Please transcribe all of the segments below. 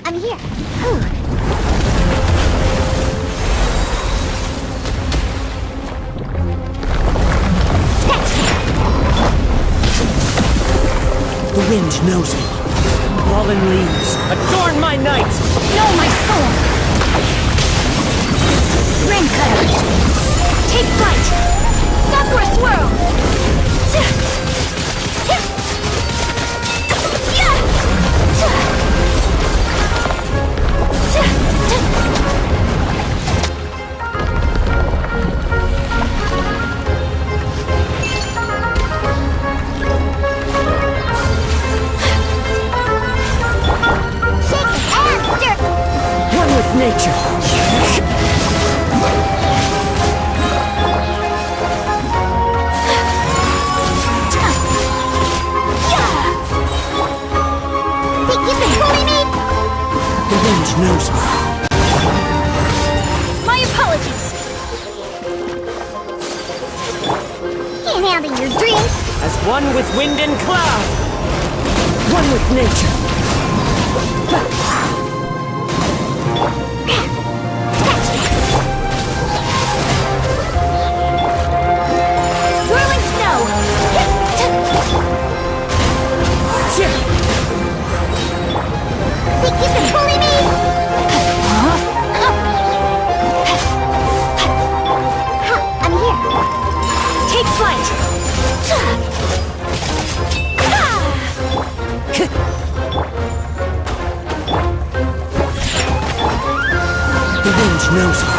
I'm here. The wind knows me. Fallen leaves, adorn my night! Know my soul! Ring cutter! Take flight! Sakura swirl! Nature. You've been bullying me? The wind knows me. My apologies. Can't handle your dreams. As one with wind and cloud. One with nature. Whirling snow! Think you can bully me? I'm here. Take flight! The wind knows me.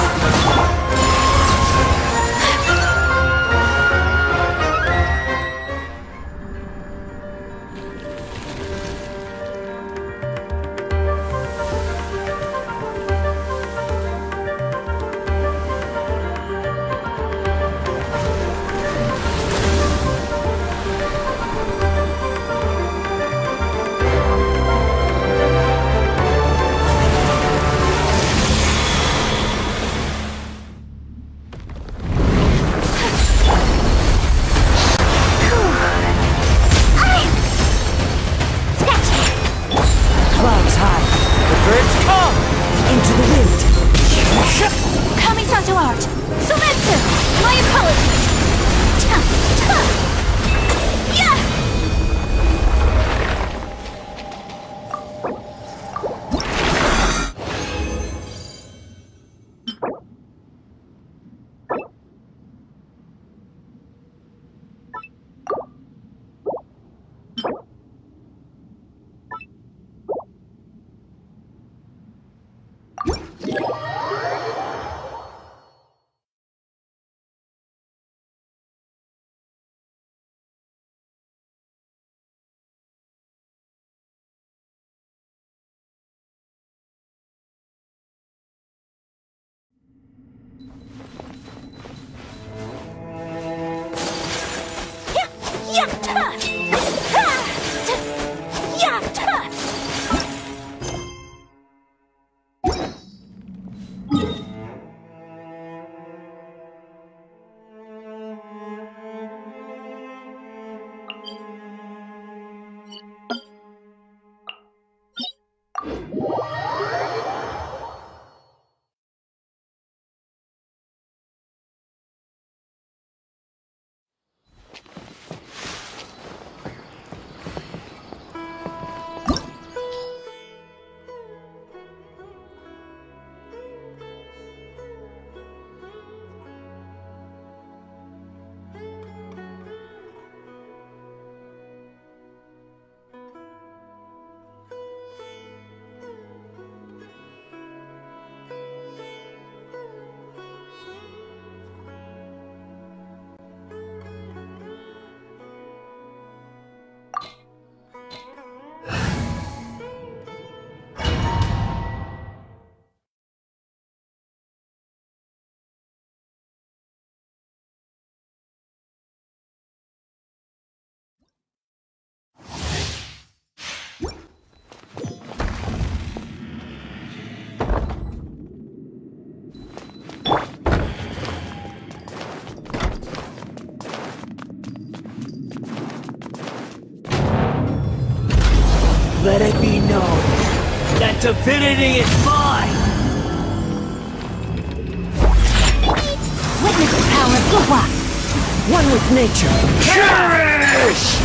Clouds high, the birds call into the wind. Kami-santo art! Sumetsu! My apologies! Let it be known that divinity is mine! Witness the power of Guhua! One with nature. Perish!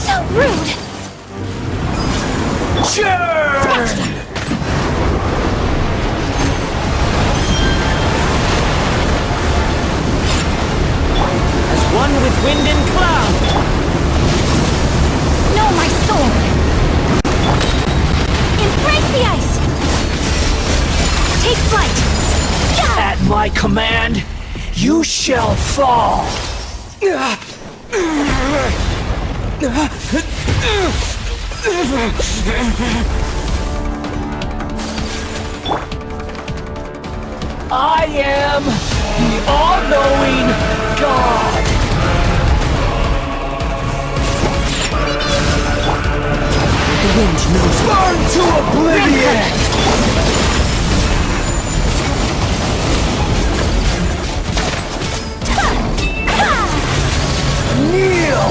So rude! Churn! As one with wind and cloud! Know my sword! Embrace the ice! Take flight! At my command, you shall fall! I am the all-knowing God! The wind knows. Burn to oblivion! Kneel!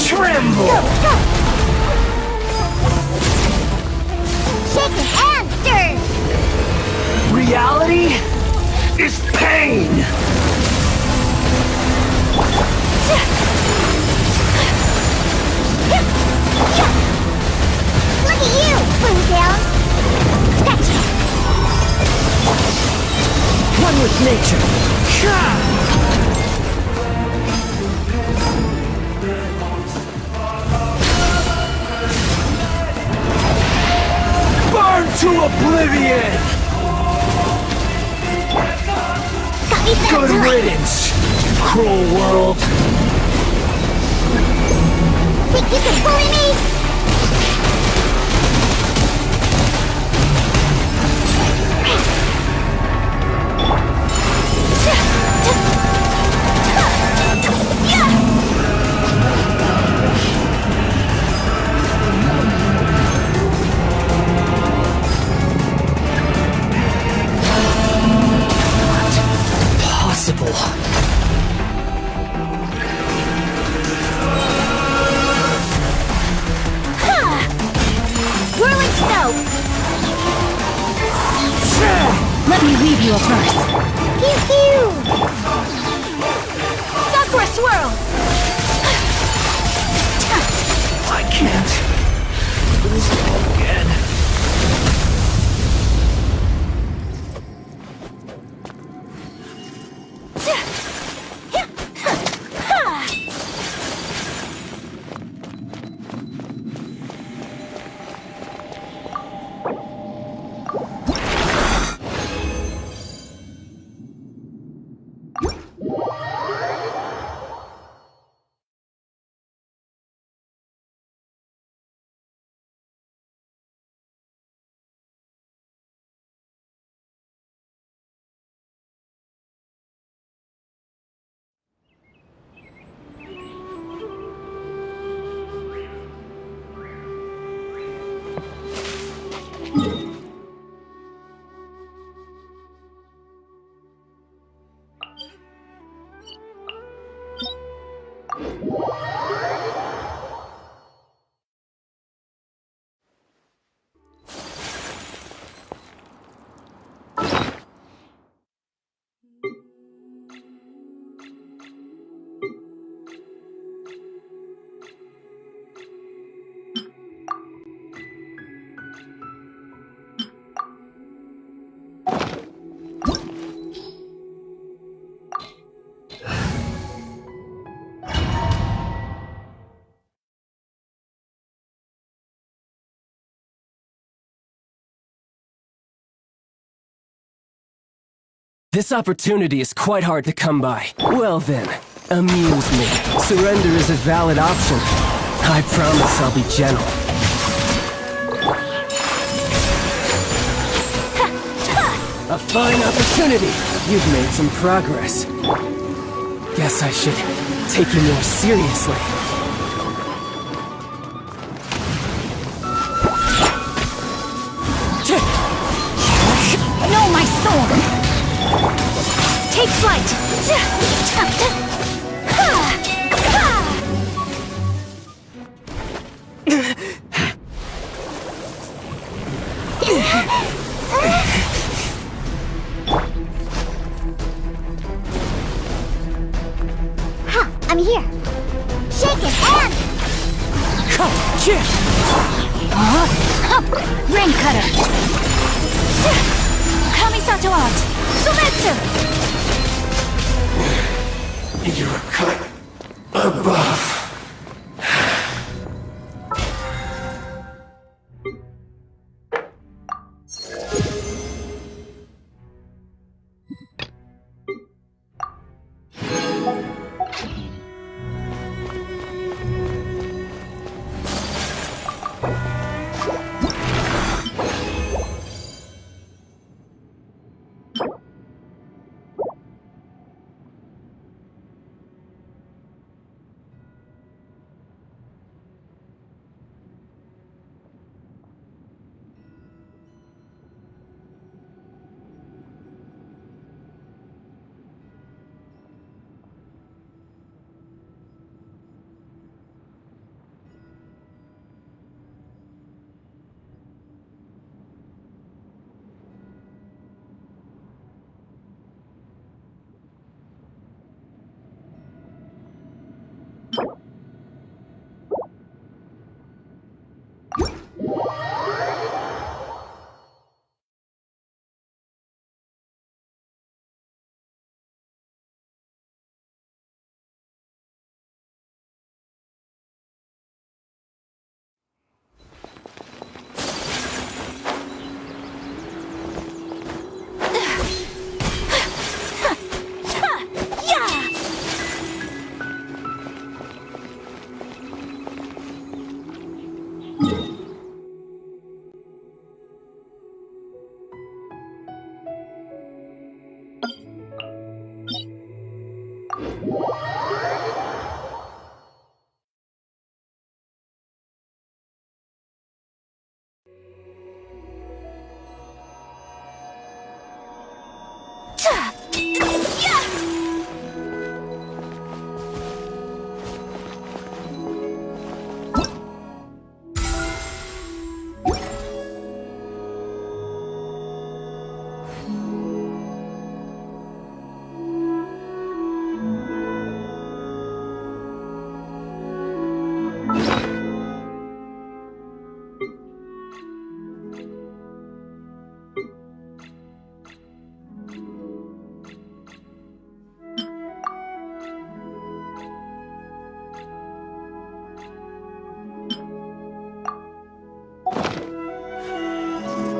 Tremble! Shake and stir! Reality is pain! Look at you, Blue Down! Scratch! One with nature! Burn to oblivion! Got me back Good to life. riddance, cruel world! Think you can bully me? Possible. Whirling snow! Let me weave you a verse. Pew pew! Sakura swirl! I can't. Lose it all again. This opportunity is quite hard to come by. Well then, amuse me. Surrender is a valid option. I promise I'll be gentle. fine opportunity. You've made some progress. Guess I should take you more seriously. No, my sword! Take flight! I'm here. Shake it, and Rain cutter. Kamisato art. Sumetsu. You're cut above.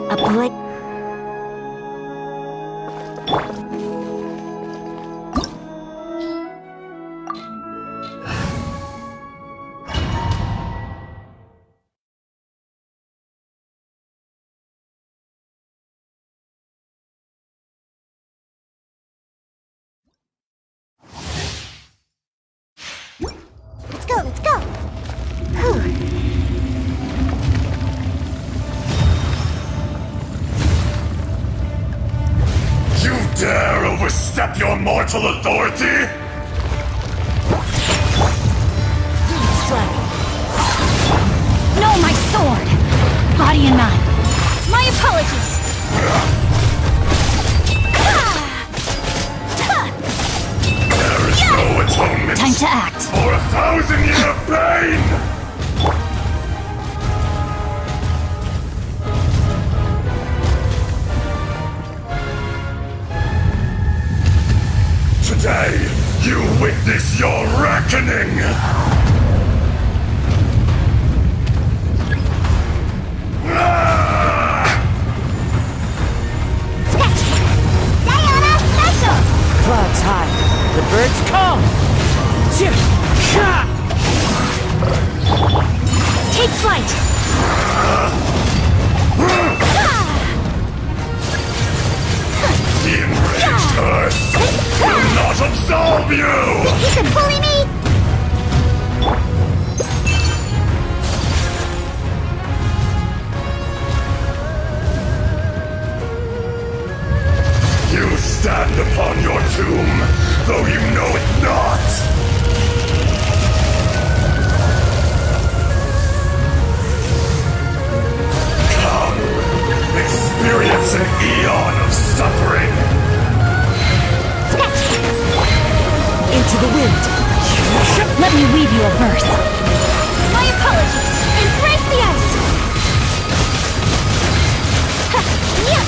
A blade. Let's go, let's go! Whew. Dare overstep your mortal authority? No, my sword! Body and mind. My apologies! There is no atonement Time to act. for 1,000 years of pain! Today, you witness your reckoning! Sayonara special! Clouds high. The birds come. Take flight! stop you! Think you can bully me? You stand upon your tomb, though you know it not! Come, experience an eon of suffering! Sketch! Into the wind! Let me weave you a verse. My apologies. Embrace the ice. Ha, yeah.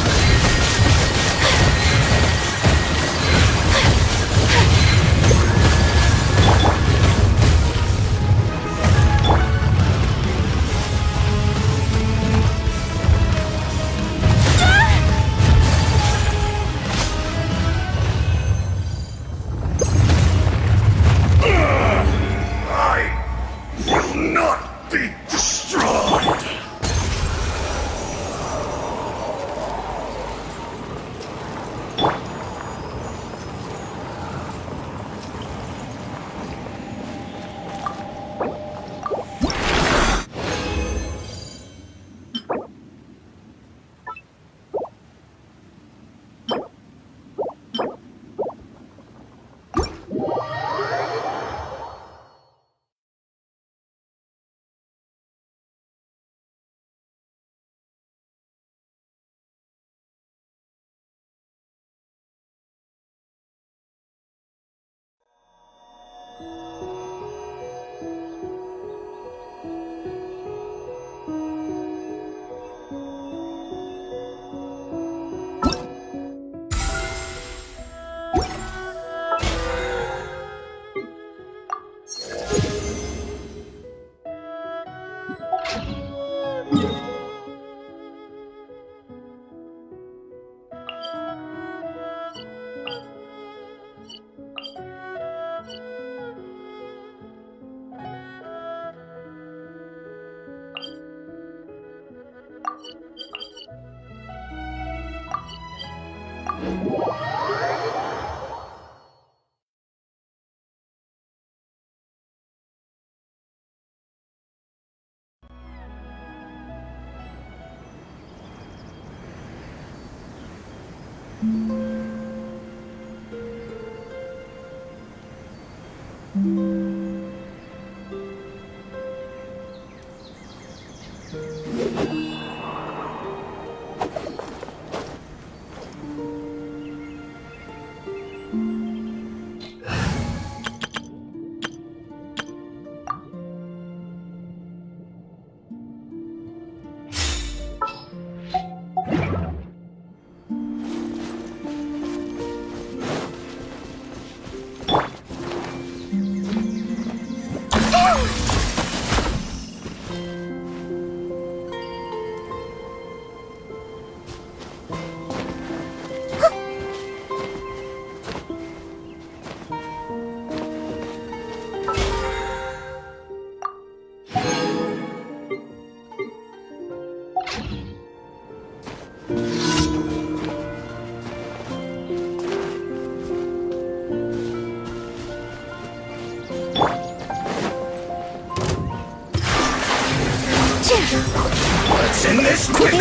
Let's end this quickly!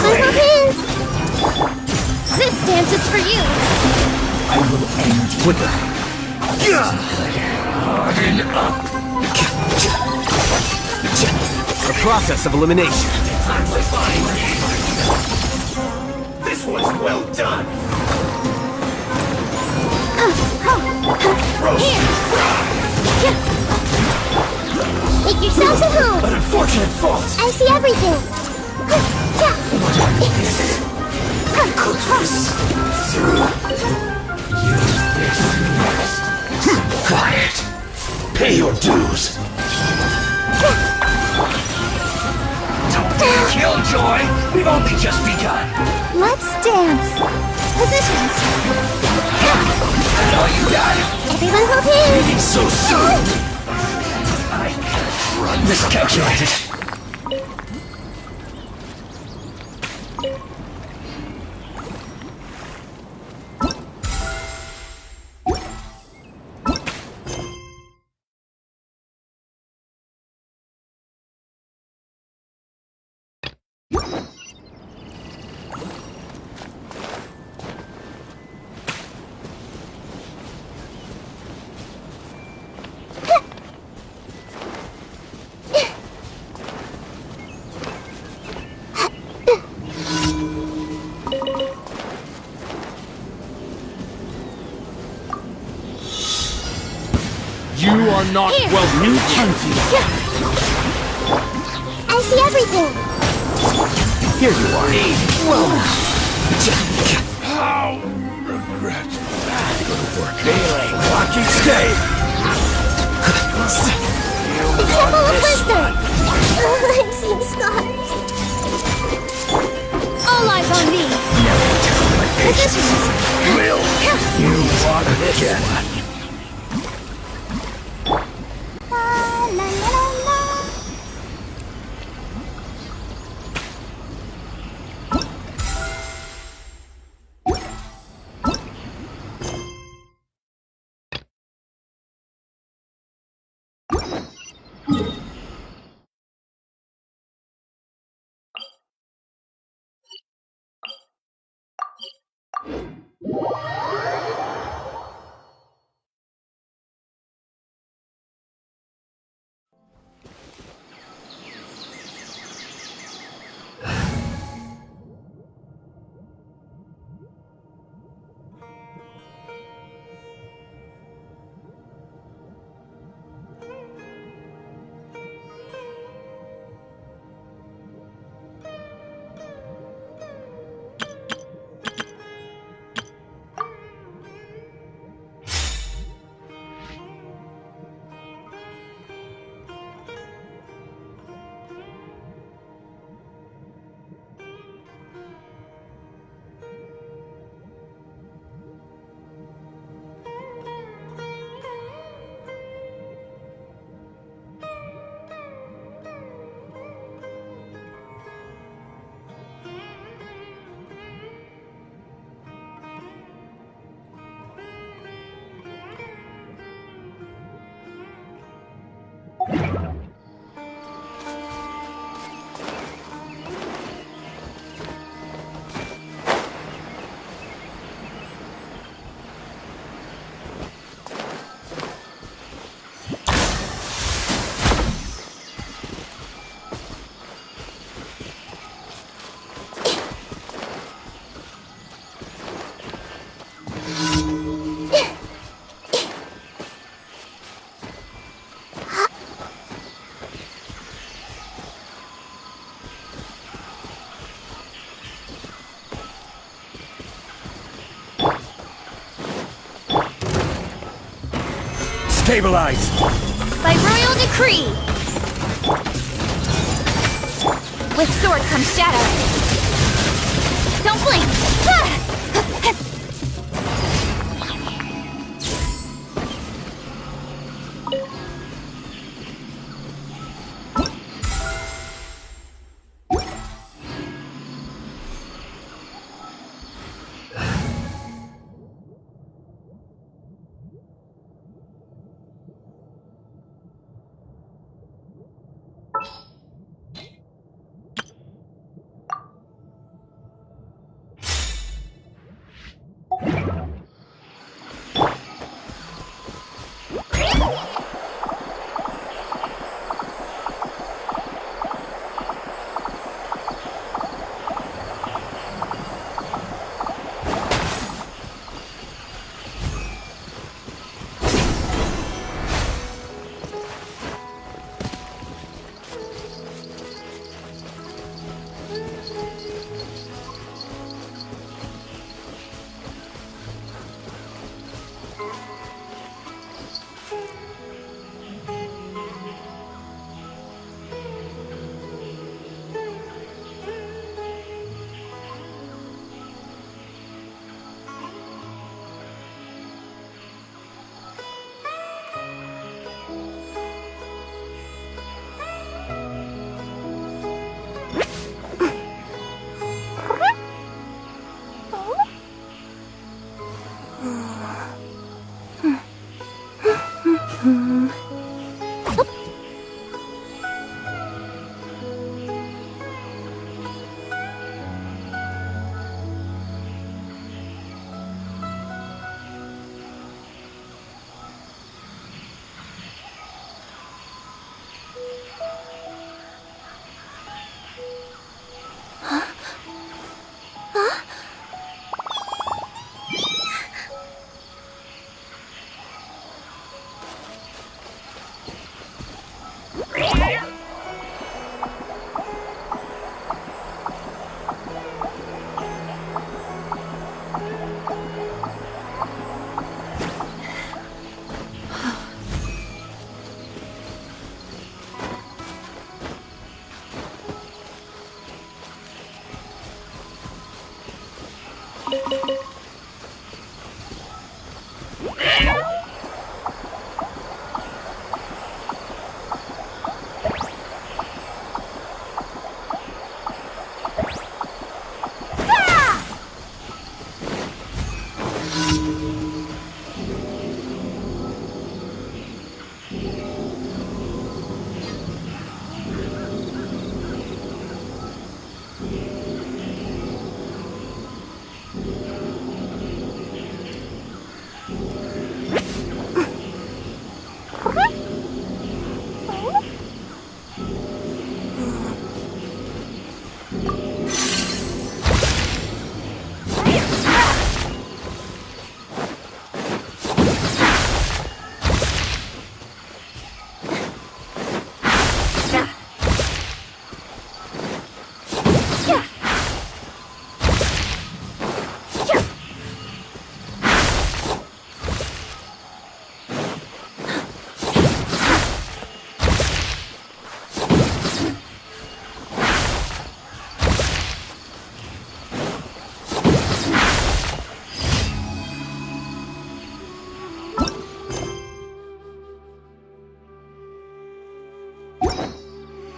This dance is for you! I will end quicker. Harden up! The process of elimination. This was well done! Make yourselves at home! An unfortunate fault. I see everything! Quiet. Pay your dues. Don't be a killjoy! We've only just begun! Let's dance! Positions! I know you got it! Everyone hold hands! Leaving so soon. I can't run miscalculated. are not Here. welcome. New hunting. I see everything. Here you are. Well now. How regret. Go to work. Feeling. Lucky stay. The Temple of Wisdom. I'm seeing scars. All eyes on me. Positions. Will you want this one? La, la, la, la. Stabilize. By royal decree. With sword comes shadow. Don't blink. Ah!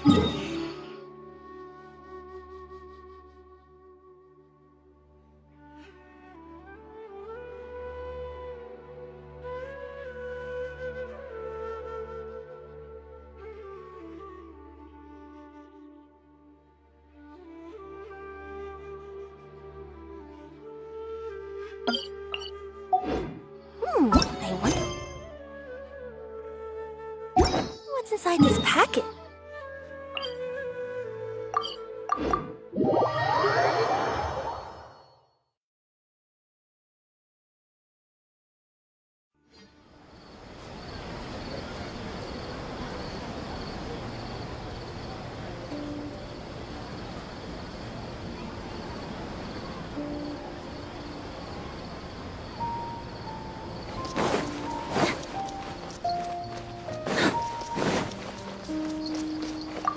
I wonder... What's inside this packet?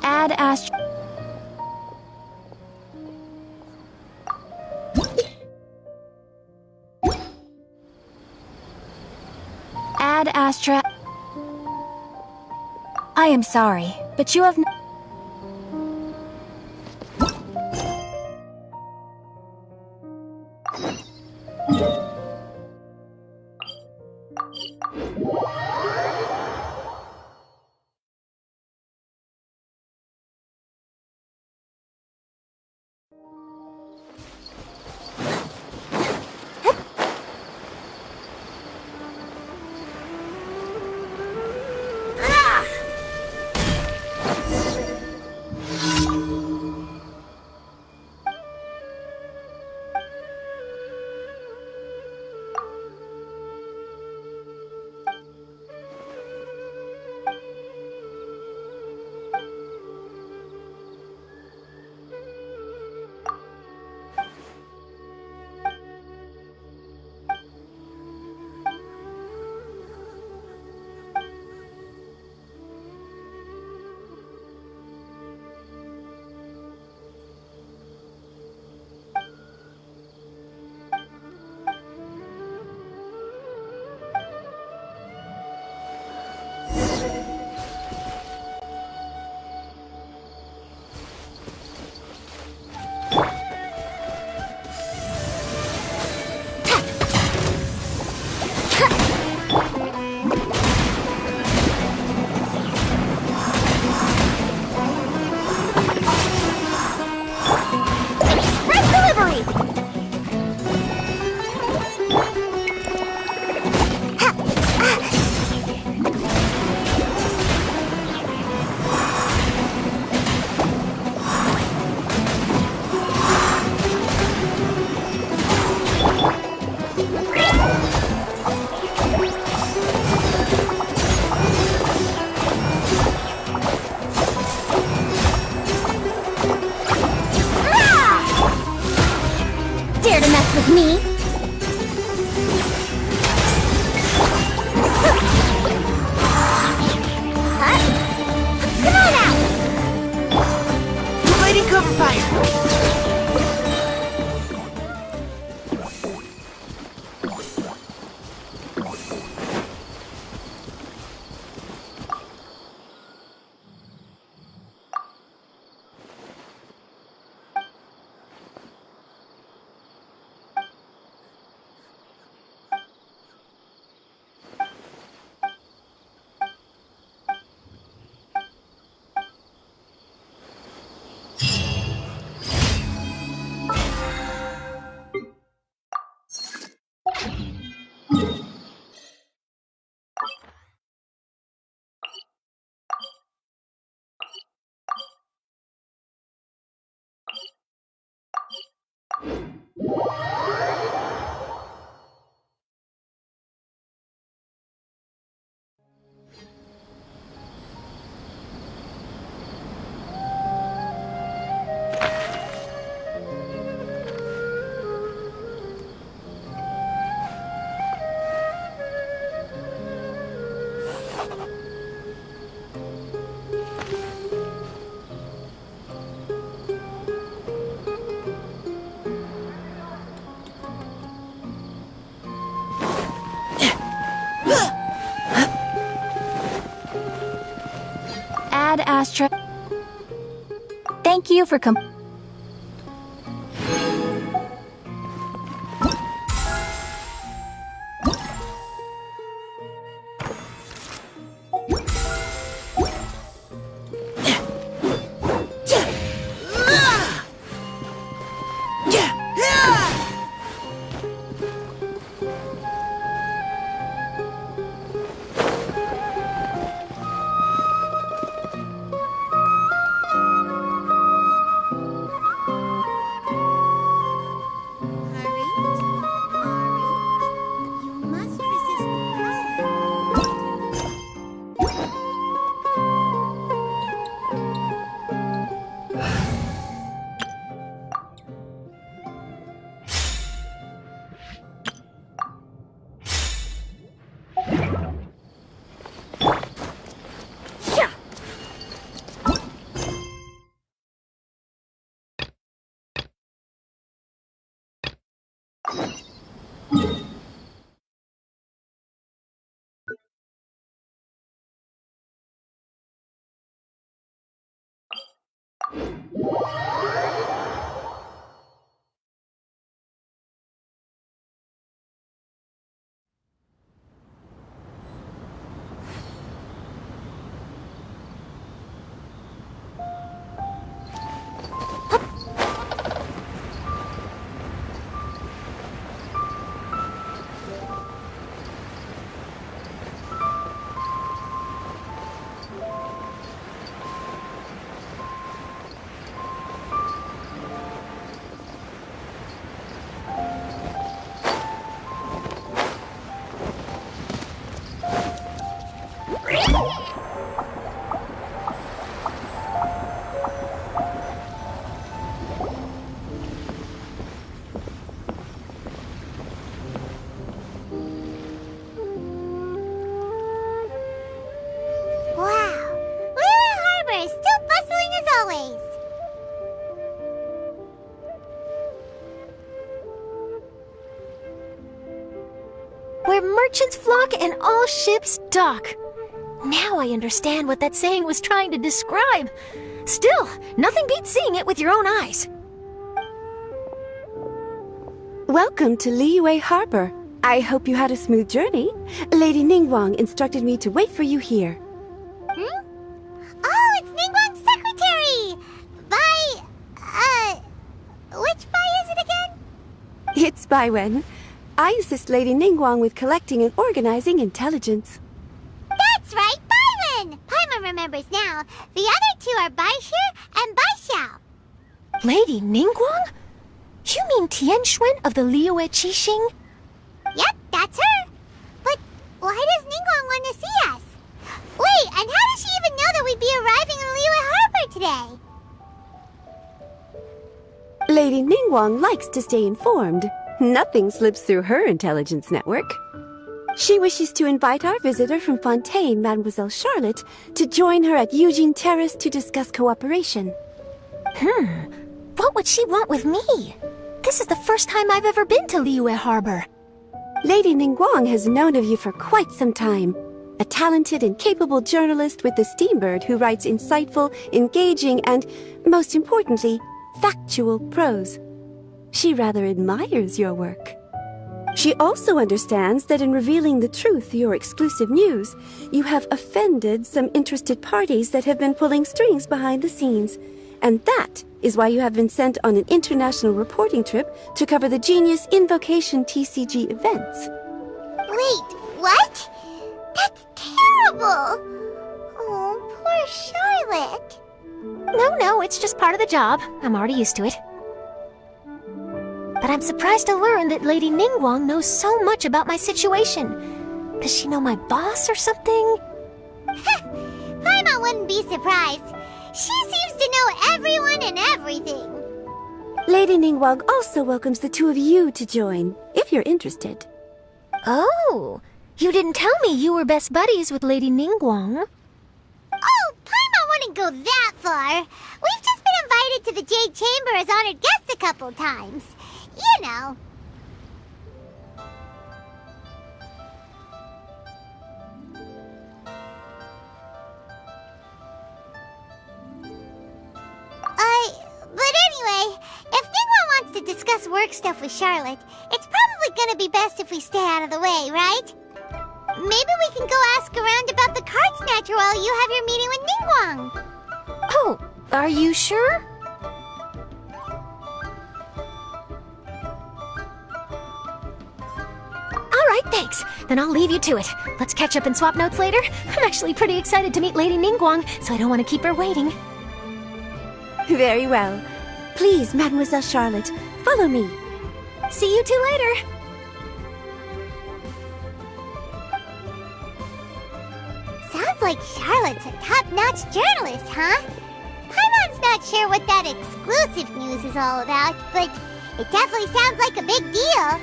Add Astra... Add Astra... I am sorry, but you have no... with me. Huh? Come on out! Lighting cover fire! Add Astra. Thank you for You must resist the Wow! Liyue Harbor is still bustling as always! where merchants flock and all ships dock. Now I understand what that saying was trying to describe. Still, nothing beats seeing it with your own eyes. Welcome to Liyue Harbor. I hope you had a smooth journey. Lady Ningguang instructed me to wait for you here. Hmm? Oh, it's Ningguang's secretary! Which Bai is it again? It's Baiwen. I assist Lady Ningguang with collecting and organizing intelligence. That's right, Baiwen! Paimon remembers now. The other two are Baishir and Baishao. Lady Ningguang? You mean Tianxuan of the Liyue Qixing? Yep, that's her. But why does Ningguang want to see us? Wait, and how does she even know that we'd be arriving in Liyue Harbor today? Lady Ningguang likes to stay informed. Nothing slips through her intelligence network. She wishes to invite our visitor from Fontaine, Mademoiselle Charlotte, to join her at Eugene Terrace to discuss cooperation. What would she want with me? This is the first time I've ever been to Liyue Harbor. Lady Ningguang has known of you for quite some time. A talented and capable journalist with the Steambird who writes insightful, engaging, and, most importantly, factual prose. She rather admires your work. She also understands that in revealing the truth through your exclusive news, you have offended some interested parties that have been pulling strings behind the scenes. And that is why you have been sent on an international reporting trip to cover the GENUIS Invocation TCG events. Wait, what? That's terrible! Oh, poor Charlotte. No, it's just part of the job. I'm already used to it. But I'm surprised to learn that Lady Ningguang knows so much about my situation. Does she know my boss or something? Paimon wouldn't be surprised. She seems to know everyone and everything. Lady Ningguang also welcomes the two of you to join, if you're interested. Oh, you didn't tell me you were best buddies with Lady Ningguang. Oh, Paimon wouldn't go that far. We've just been invited to the Jade Chamber as honored guests a couple times. You know. discuss work stuff with Charlotte, it's probably gonna be best if we stay out of the way, right? Maybe we can go ask around about the card snatcher while you have your meeting with Ningguang. Oh, are you sure? Alright, thanks. Then I'll leave you to it. Let's catch up and swap notes later. I'm actually pretty excited to meet Lady Ningguang, so I don't want to keep her waiting. Very well. Please, Mademoiselle Charlotte, follow me. See you two later. Sounds like Charlotte's a top-notch journalist, huh? Paimon's not sure what that exclusive news is all about, but it definitely sounds like a big deal.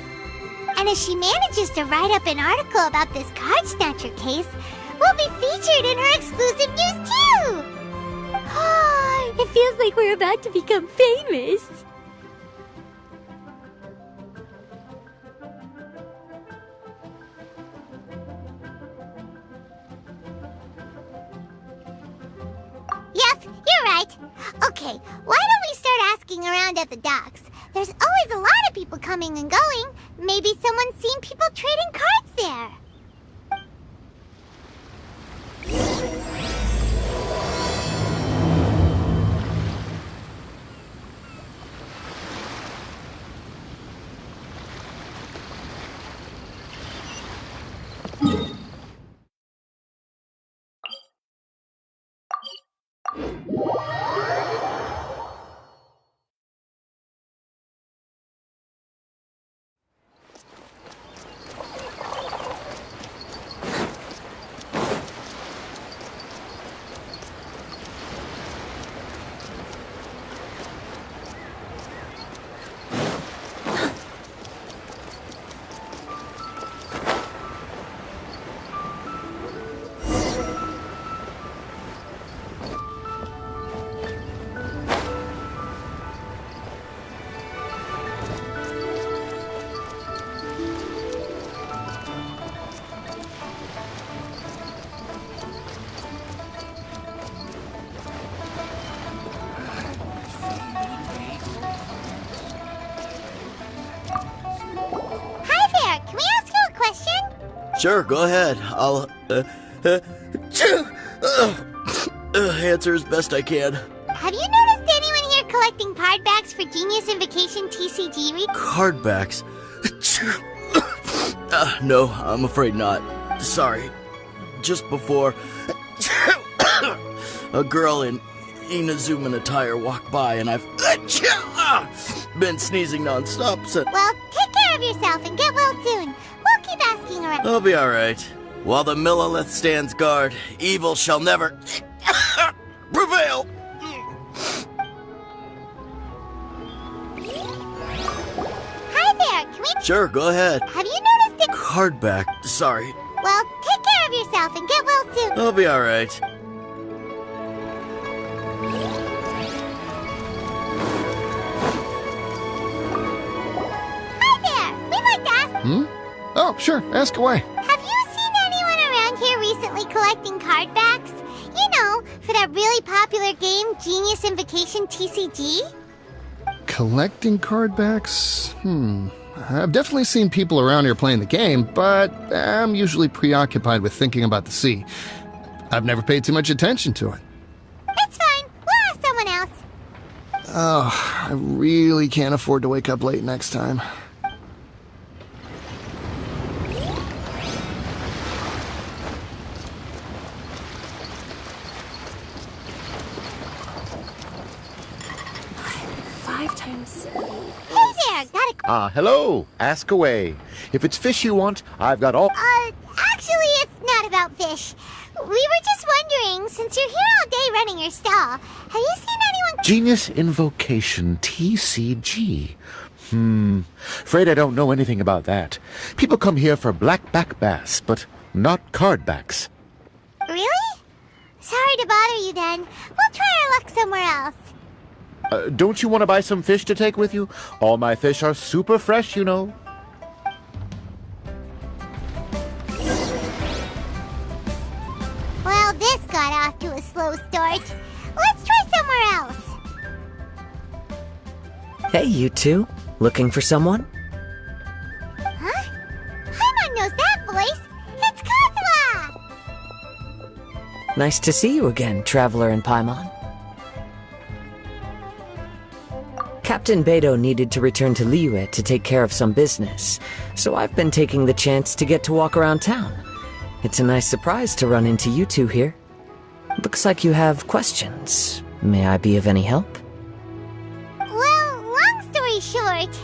And if she manages to write up an article about this card snatcher case, we'll be featured in her exclusive news too! It feels like we're about to become famous. Yep, you're right. Okay, why don't we start asking around at the docks? There's always a lot of people coming and going. Maybe someone's seen people trading cards there. Sure, go ahead. I'll, answer as best I can. Have you noticed anyone here collecting card backs for Genius Invocation TCG? Card backs? No, I'm afraid not. Sorry. Just before, a girl in Inazuman attire walked by and I've been sneezing nonstop since. Well, take care of yourself and get well soon. We'll keep asking around. I'll be alright. While the Millilith stands guard, evil shall never prevail. Hi there, can we... Sure, go ahead. Have you noticed it? Card back. Sorry. Well, take care of yourself and get well soon. I'll be alright. Hi there, we'd like to ask... Oh, sure, ask away. Have you seen anyone around here recently collecting card backs? You know, for that really popular game, Genius Invocation TCG? Collecting card backs? I've definitely seen people around here playing the game, but I'm usually preoccupied with thinking about the sea. I've never paid too much attention to it. It's fine. We'll ask someone else. Oh, I really can't afford to wake up late next time. Hey there, got a... Hello. Ask away. If it's fish you want, I've got all... Actually, it's not about fish. We were just wondering, since you're here all day running your stall, have you seen anyone... Genius Invocation TCG. Afraid I don't know anything about that. People come here for blackback bass, but not cardbacks. Really? Sorry to bother you then. We'll try our luck somewhere else. Don't you want to buy some fish to take with you? All my fish are super fresh, you know. Well, this got off to a slow start. Let's try somewhere else. Hey, you two. Looking for someone? Huh? Paimon knows that voice! It's Kazuha! Nice to see you again, Traveler and Paimon. Captain Beidou needed to return to Liyue to take care of some business, so I've been taking the chance to get to walk around town. It's a nice surprise to run into you two here. Looks like you have questions. May I be of any help? Well, long story short...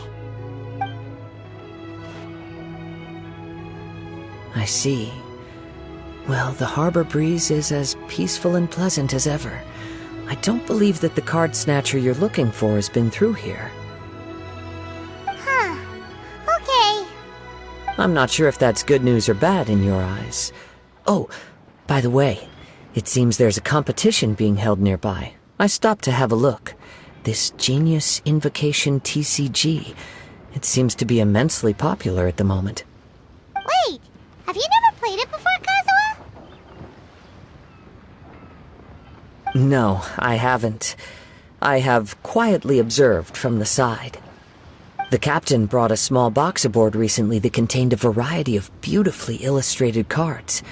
I see. Well, the harbor breeze is as peaceful and pleasant as ever. I don't believe that the card snatcher you're looking for has been through here. Huh. Okay. I'm not sure if that's good news or bad in your eyes. Oh, by the way, it seems there's a competition being held nearby. I stopped to have a look. This GENUIS Invocation TCG. It seems to be immensely popular at the moment. Wait, have you never played it before, Kazuha? No, I haven't. I have quietly observed from the side. The captain brought a small box aboard recently that contained a variety of beautifully illustrated cards.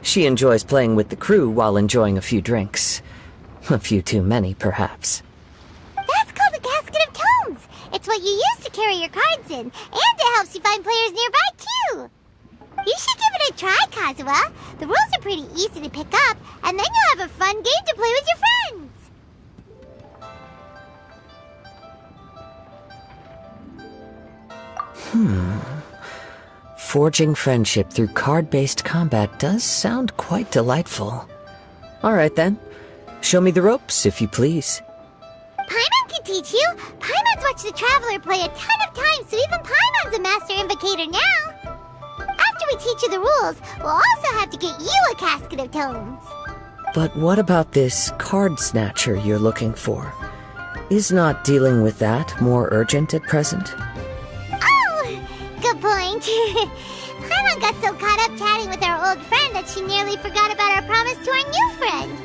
She enjoys playing with the crew while enjoying a few drinks. A few too many, perhaps. That's called a casket of tomes! It's what you use to carry your cards in, and it helps you find players nearby, too! You should give it a try, Kazuha. The rules are pretty easy to pick up, and then you'll have a fun game to play with your friends! Forging friendship through card-based combat does sound quite delightful. All right, then. Show me the ropes, if you please. Paimon can teach you! Paimon's watched the Traveler play a ton of times, so even Paimon's a master invocator now! After we teach you the rules, we'll also have to get you a casket of tomes. But what about this card snatcher you're looking for? Is not dealing with that more urgent at present? Oh! Good point. Paimon got so caught up chatting with our old friend that she nearly forgot about our promise to our new friend.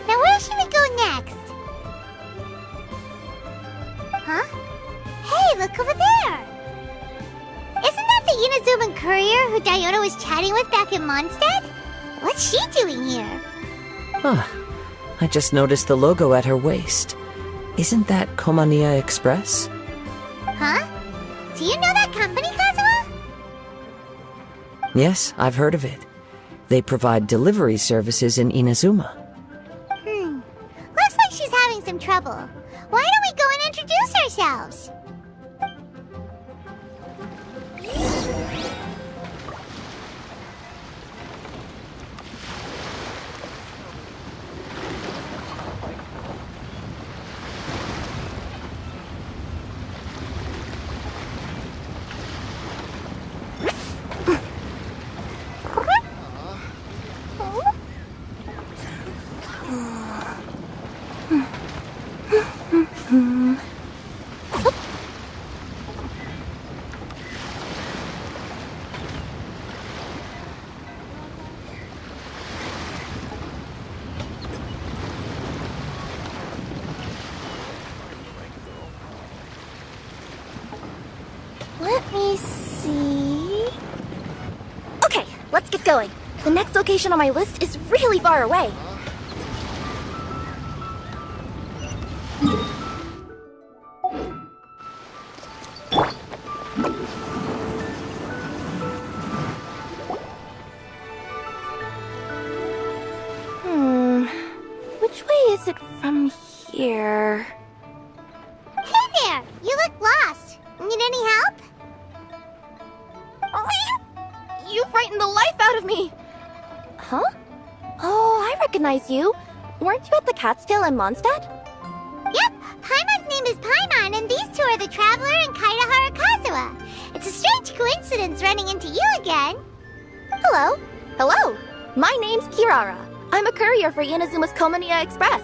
Now where should we go next? Huh? Hey, look over there! Isn't that the Inazuman courier who Diona was chatting with back in Mondstadt? What's she doing here? Huh. I just noticed the logo at her waist. Isn't that Komaniya Express? Huh? Do you know that company, Kazuha? Yes, I've heard of it. They provide delivery services in Inazuma. Looks like she's having some trouble. Why don't we go and introduce ourselves? Let me see... Okay, let's get going. The next location on my list is really far away. Which way is it from here? Hey there! You look lost. Need any help? You frightened the life out of me! Huh? Oh, I recognize you. Weren't you at the Cat's Tail in Mondstadt? Yep, Paimon's name is Paimon, and these two are the Traveler and Kaidahara Kazuha. It's a strange coincidence running into you again. Hello. Hello. My name's Kirara. I'm a courier for Inazuma's Komaniya Express.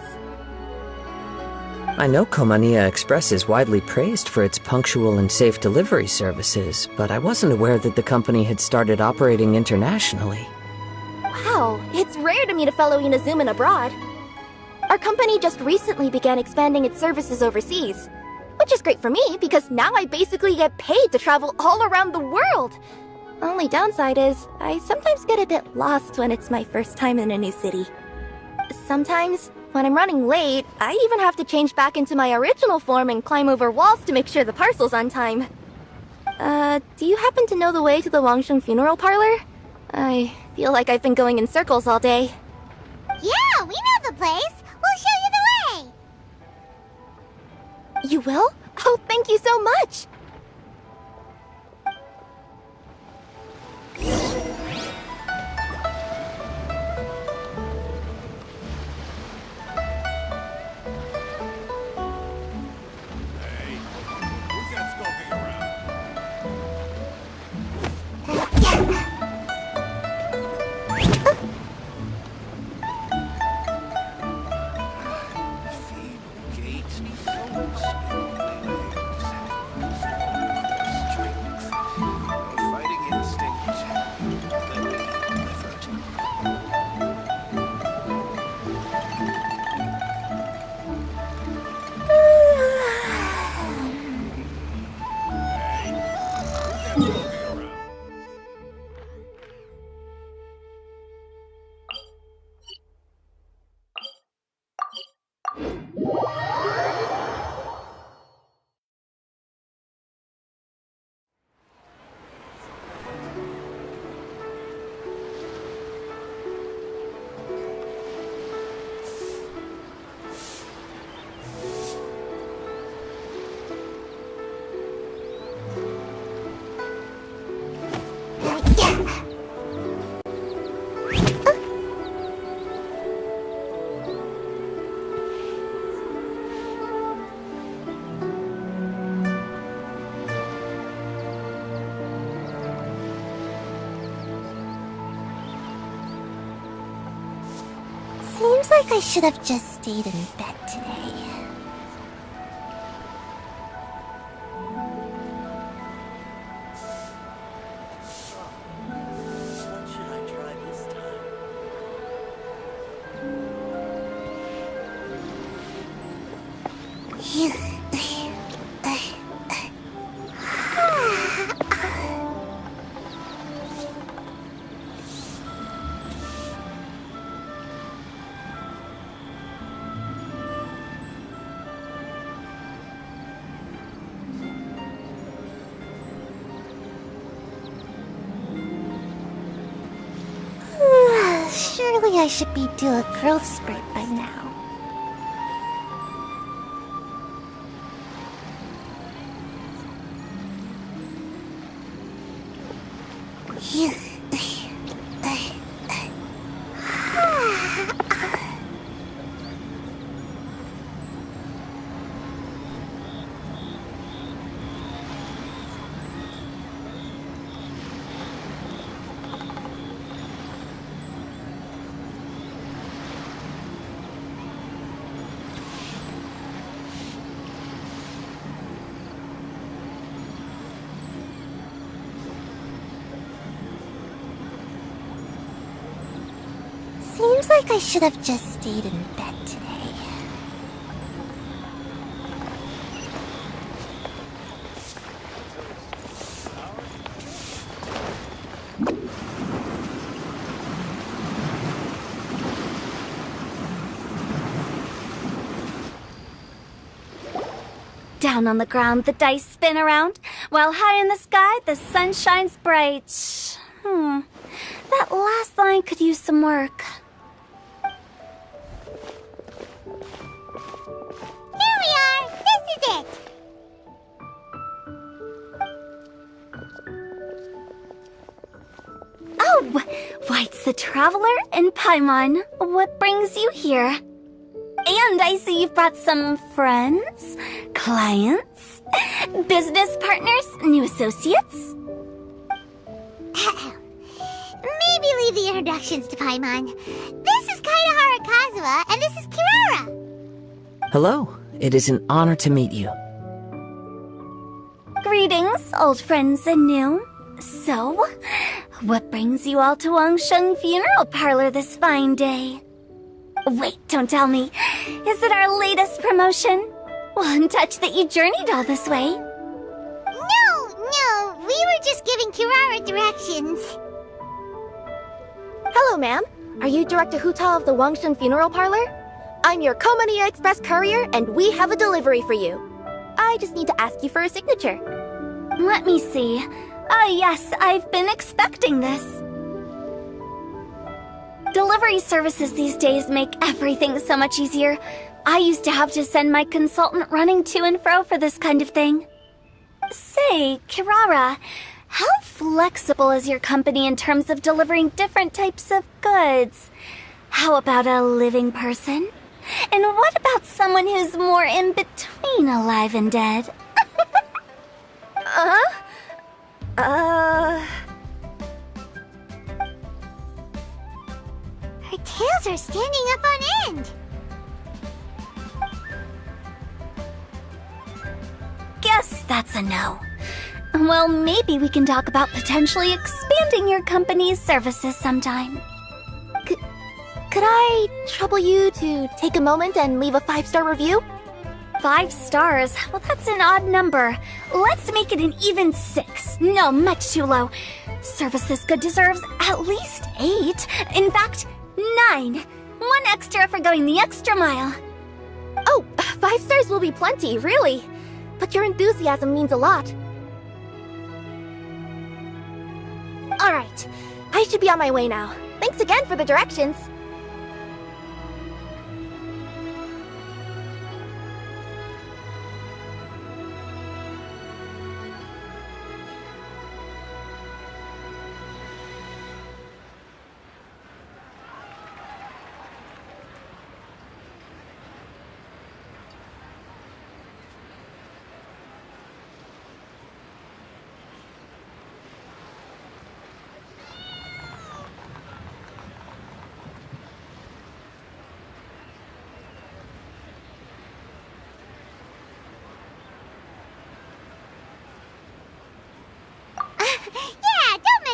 I know Komaniya Express is widely praised for its punctual and safe delivery services, but I wasn't aware that the company had started operating internationally. Wow, it's rare to meet a fellow Inazuman abroad. Our company just recently began expanding its services overseas. Which is great for me, because now I basically get paid to travel all around the world. Only downside is, I sometimes get a bit lost when it's my first time in a new city. Sometimes, when I'm running late, I even have to change back into my original form and climb over walls to make sure the parcel's on time. Do you happen to know the way to the Wangsheng funeral parlor? I feel like I've been going in circles all day. Yeah, we know the place. We'll show you the way. You will? Oh, thank you so much! Seems like I should have just stayed in bed today. What should I try this time? Surely I should be due a growth spurt by now. Seems like I should have just stayed in bed today. Down on the ground, the dice spin around, while high in the sky, the sun shines bright. That last line could use some work. Here we are! This is it! Oh, White's the Traveler and Paimon. What brings you here? And I see you've brought some friends, clients, business partners, new associates. Maybe leave the introductions to Paimon. This is Kaidahara Kazuha, and this is Kirara. Hello. It is an honor to meet you. Greetings, old friends and new. So, what brings you all to Wangsheng Funeral Parlor this fine day? Wait, don't tell me. Is it our latest promotion? Well, I'm touched that you journeyed all this way. No, we were just giving Kirara directions. Hello, ma'am. Are you Director Huta of the Wangshen Funeral Parlor? I'm your Komania Express courier, and we have a delivery for you. I just need to ask you for a signature. Let me see. Ah, yes, I've been expecting this. Delivery services these days make everything so much easier. I used to have to send my consultant running to and fro for this kind of thing. Say, Kirara, how flexible is your company in terms of delivering different types of goods? How about a living person? And what about someone who's more in between alive and dead? Her tails are standing up on end. Guess that's a no. Well, maybe we can talk about potentially expanding your company's services sometime. Could I trouble you to take a moment and leave a 5-star review? 5 stars? Well, that's an odd number. Let's make it an even 6. No, much too low. Service this good deserves at least 8. In fact, 9. 1 extra for going the extra mile. Oh, 5 stars will be plenty, really. But your enthusiasm means a lot. Alright, I should be on my way now. Thanks again for the directions.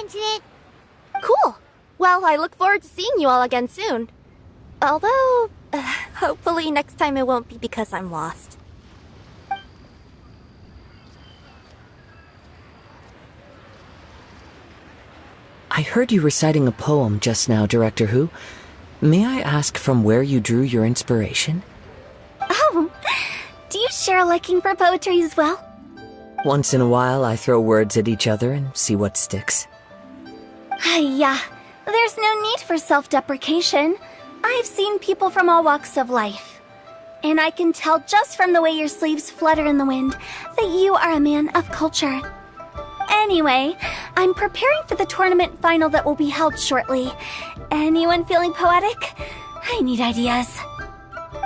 It. Cool. Well, I look forward to seeing you all again soon. Although, hopefully next time it won't be because I'm lost. I heard you reciting a poem just now, Director Hu. May I ask from where you drew your inspiration? Oh, do you share a liking for poetry as well? Once in a while, I throw words at each other and see what sticks. Yeah, there's no need for self-deprecation. I've seen people from all walks of life. And I can tell just from the way your sleeves flutter in the wind that you are a man of culture. Anyway, I'm preparing for the tournament final that will be held shortly. Anyone feeling poetic? I need ideas.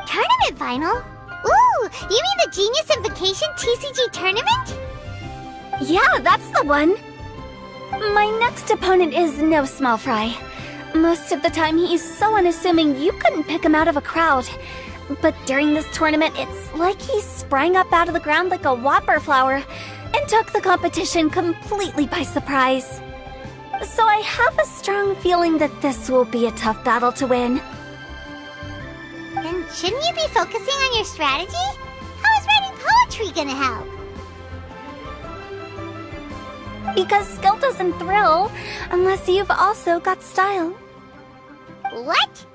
Tournament final? Ooh, you mean the Genius Invocation TCG tournament? Yeah, that's the one. My next opponent is no small fry. Most of the time he's so unassuming you couldn't pick him out of a crowd. But during this tournament, it's like he sprang up out of the ground like a whopper flower and took the competition completely by surprise. So I have a strong feeling that this will be a tough battle to win. Then shouldn't you be focusing on your strategy? How is writing poetry gonna help? Because skill doesn't thrill unless you've also got style. What?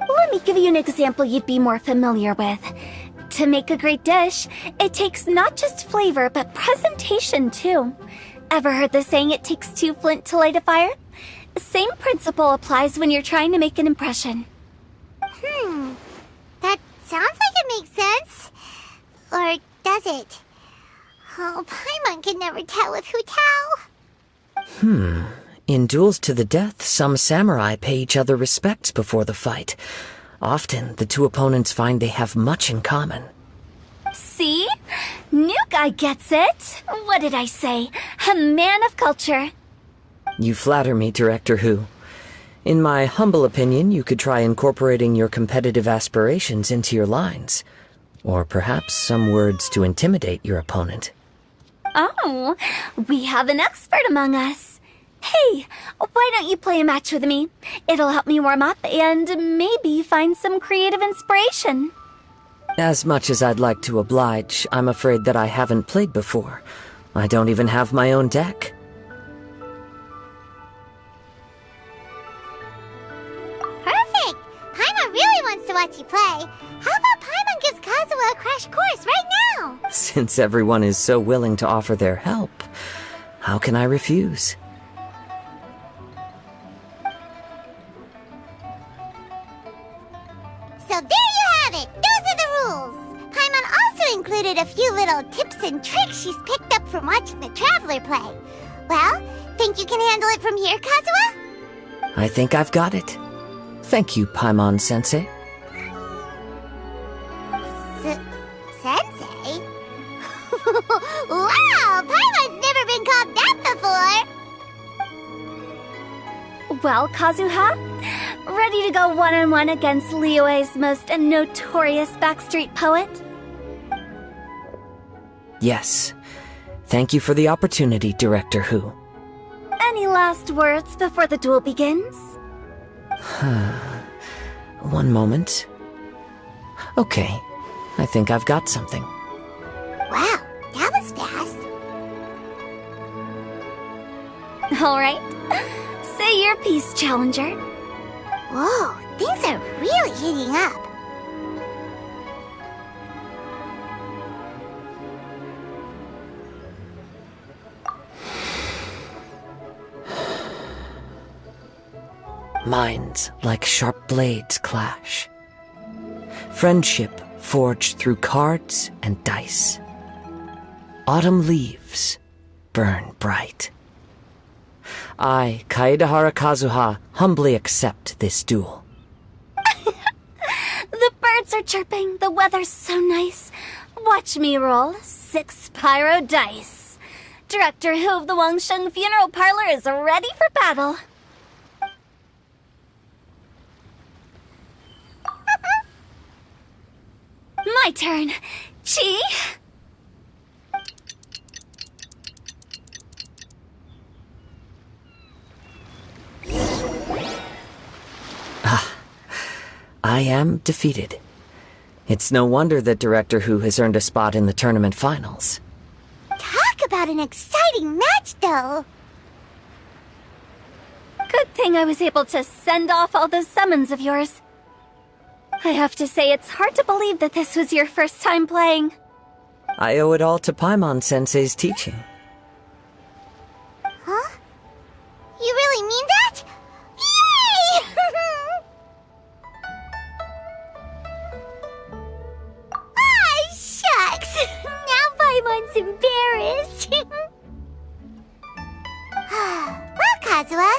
Let me give you an example you'd be more familiar with. To make a great dish, it takes not just flavor, but presentation too. Ever heard the saying, it takes 2 flint to light a fire? Same principle applies when you're trying to make an impression. That sounds like it makes sense. Or does it? Oh, Paimon can never tell with Hutao. In duels to the death, some samurai pay each other respects before the fight. Often, the 2 opponents find they have much in common. See? New guy gets it. What did I say? A man of culture. You flatter me, Director Hu. In my humble opinion, you could try incorporating your competitive aspirations into your lines. Or perhaps some words to intimidate your opponent. Oh, we have an expert among us. Hey, why don't you play a match with me? It'll help me warm up and maybe find some creative inspiration. As much as I'd like to oblige, I'm afraid that I haven't played before. I don't even have my own deck. Perfect! Paimon really wants to watch you play. How about Paimon gives Kazuha a crash course right now? Since everyone is so willing to offer their help, how can I refuse? So there you have it! Those are the rules! Paimon also included a few little tips and tricks she's picked up from watching the Traveler play. Well, think you can handle it from here, Kazuha? I think I've got it. Thank you, Paimon-sensei. Sensei? Wow! Paimon's never been called that before! Well, Kazuha, ready to go one-on-one against Liyue's most notorious backstreet poet? Yes. Thank you for the opportunity, Director Hu. Any last words before the duel begins? One moment. Okay, I think I've got something. Wow, that was fast. All right. Say your piece, Challenger. Whoa, things are really heating up. Minds like sharp blades clash. Friendship forged through cards and dice. Autumn leaves burn bright. I, Kaedehara Kazuha, humbly accept this duel. The birds are chirping, the weather's so nice. Watch me roll 6 pyro dice. Director Hu of the Wangsheng Funeral Parlor is ready for battle. My turn. Chi? I am defeated. It's no wonder that Director Hu has earned a spot in the tournament finals. Talk about an exciting match, though. Good thing I was able to send off all those summons of yours. I have to say, it's hard to believe that this was your first time playing. I owe it all to Paimon-sensei's teaching. Huh? You really mean that? Yay! Ah, shucks! Now Paimon's embarrassed. Well, Kazuha,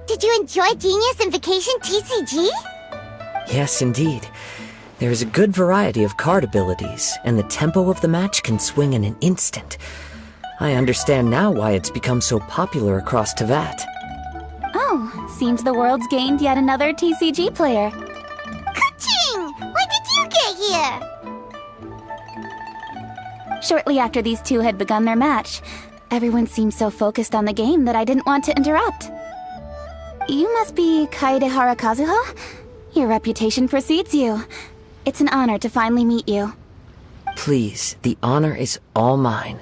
did you enjoy Genius Invocation TCG? Yes, indeed. There is a good variety of card abilities, and the tempo of the match can swing in an instant. I understand now why it's become so popular across Teyvat. Oh, seems the world's gained yet another TCG player. Ka-ching! When did you get here? Shortly after these two had begun their match, everyone seemed so focused on the game that I didn't want to interrupt. You must be Kaedehara Kazuha? Your reputation precedes you. It's an honor to finally meet you. Please, the honor is all mine.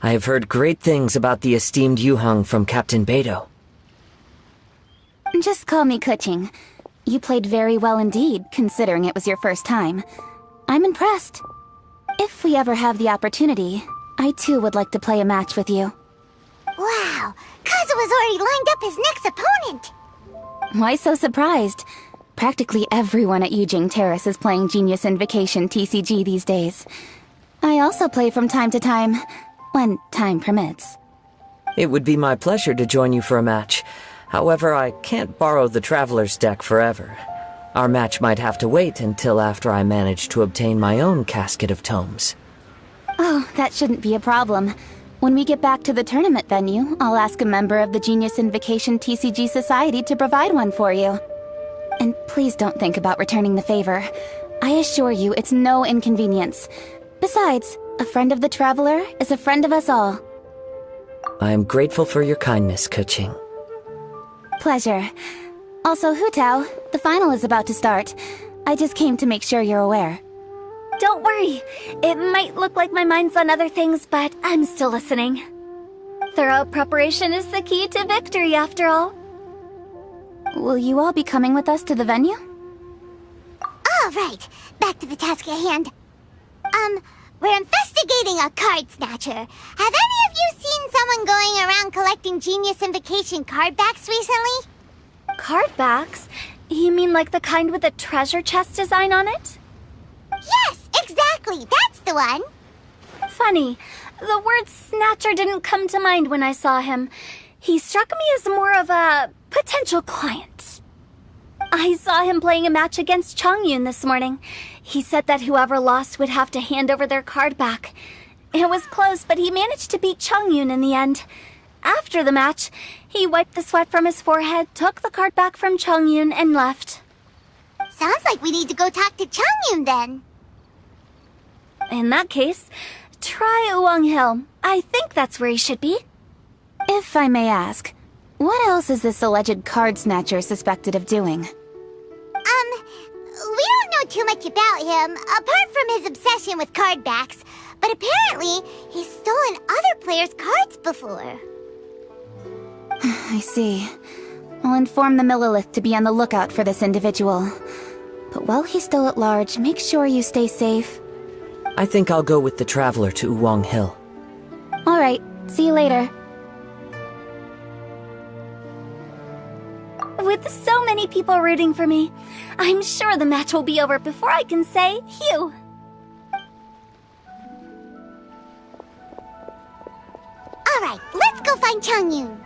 I have heard great things about the esteemed Yuheng from Captain Beidou. Just call me Kuching. You played very well indeed, considering it was your first time. I'm impressed. If we ever have the opportunity, I too would like to play a match with you. Wow, Kazuha's already lined up his next opponent! Why so surprised? Practically everyone at Yujing Terrace is playing Genius Invocation TCG these days. I also play from time to time, when time permits. It would be my pleasure to join you for a match. However, I can't borrow the Traveler's deck forever. Our match might have to wait until after I manage to obtain my own casket of tomes. Oh, that shouldn't be a problem. When we get back to the tournament venue, I'll ask a member of the Genius Invocation TCG Society to provide one for you. And please don't think about returning the favor. I assure you it's no inconvenience. Besides, a friend of the Traveler is a friend of us all. I am grateful for your kindness, Kuching. pleasure. Also, Hutao, the final is about to start. I just came to make sure you're aware. Don't worry. It might look like my mind's on other things, but I'm still listening. Thorough preparation is the key to victory, after all. Will you all be coming with us to the venue? All right, back to the task at hand. We're investigating a card snatcher. Have any of you seen someone going around collecting GENUIS Invocation card backs recently? Card backs? You mean like the kind with the treasure chest design on it? Yes, exactly, that's the one. Funny, the word snatcher didn't come to mind when I saw him. He struck me as more of a potential client. I saw him playing a match against Chongyun this morning. He said that whoever lost would have to hand over their card back. It was close, but he managed to beat Chongyun in the end. After the match, he wiped the sweat from his forehead, took the card back from Chongyun, and left. Sounds like we need to go talk to Chongyun then. In that case, try Uwang Hill. I think that's where he should be. If I may ask, what else is this alleged card snatcher suspected of doing? We don't know too much about him, apart from his obsession with card backs. But apparently, he's stolen other players' cards before. I see. I'll inform the Millilith to be on the lookout for this individual. But while he's still at large, make sure you stay safe. I think I'll go with the Traveler to Uwang Hill. Alright, see you later. With so many people rooting for me, I'm sure the match will be over before I can say phew. Alright, let's go find Chongyun.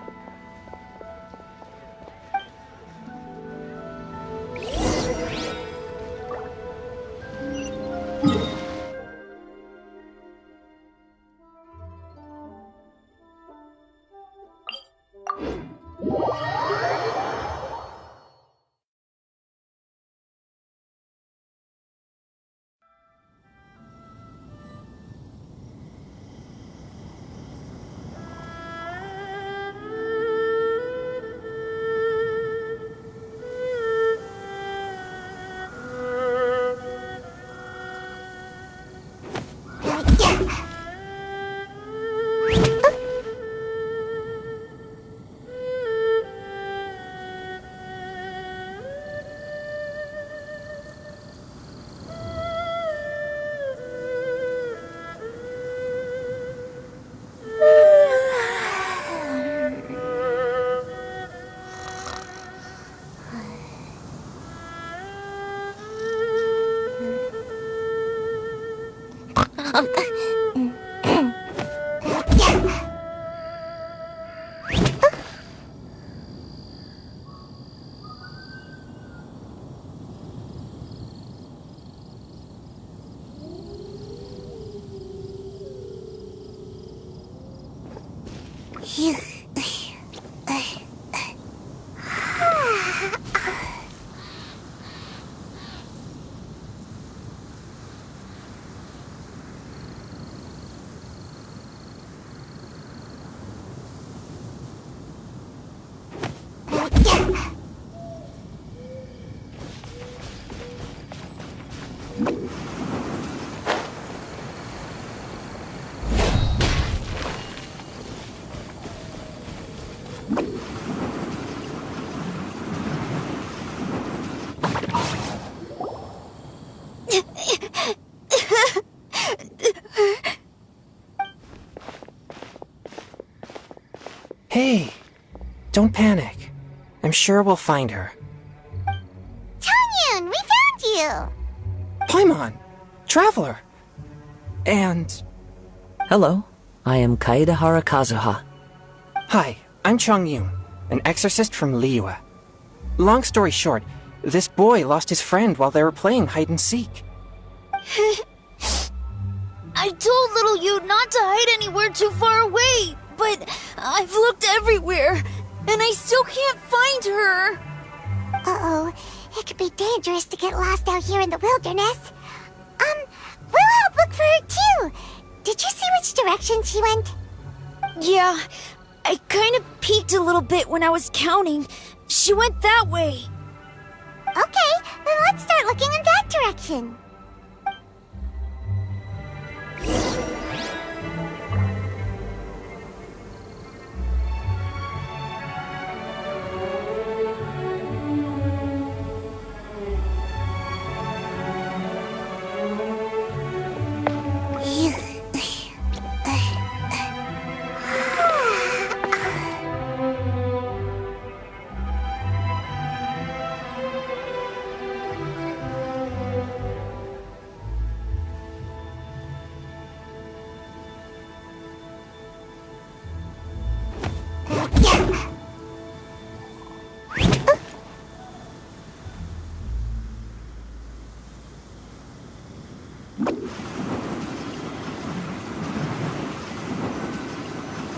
Hey, don't panic. I'm sure we'll find her. Chongyun, we found you! Paimon! Traveler! And... Hello, I am Kaedahara Kazuha. Hi, I'm Chongyun, an exorcist from Liyue. Long story short, this boy lost his friend while they were playing hide-and-seek. I told little you not to hide anywhere too far away, but I've looked everywhere, and I still can't find her. Uh-oh, it could be dangerous to get lost out here in the wilderness. We'll help look for her too. Did you see which direction she went? Yeah, I kind of peeked a little bit when I was counting, She went that way. Okay, then let's start looking in that direction.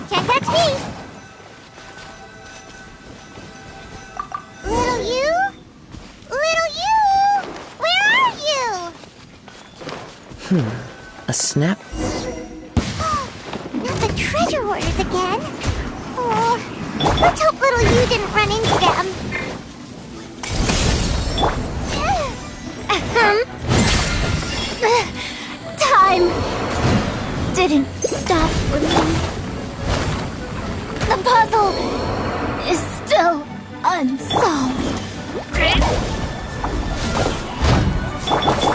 Can't catch me! Little you? Little you! Where are you? A snap? Not the treasure hoarders again. Oh, let's hope little you didn't run into them. Time didn't stop for me. The puzzle is still unsolved.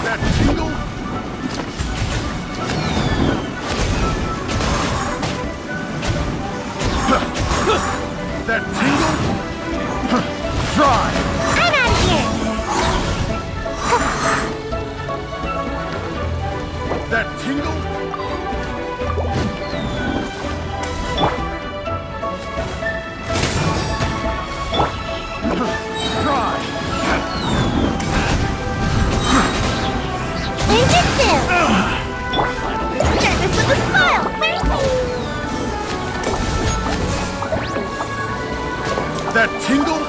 That tingle? That tingle? Try! I'm out of here! That tingle? Try! Ninjutsu! Start this with a smile! That tingle?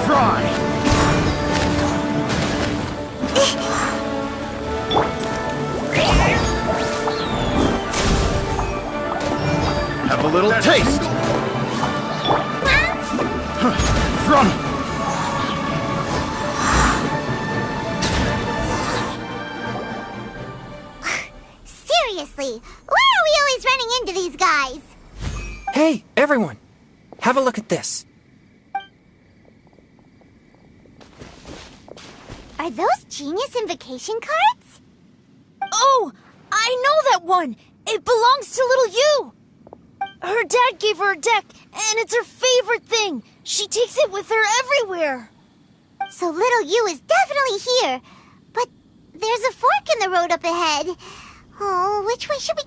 Try! Have a little taste! From! Seriously, why are we always running into these guys? Hey, everyone! Have a look at this. Are those Genius Invocation cards? Oh, I know that one. It belongs to little you. Her dad gave her a deck, and it's her favorite thing. She takes it with her everywhere. So little you is definitely here. But there's a fork in the road up ahead. Oh, which way should we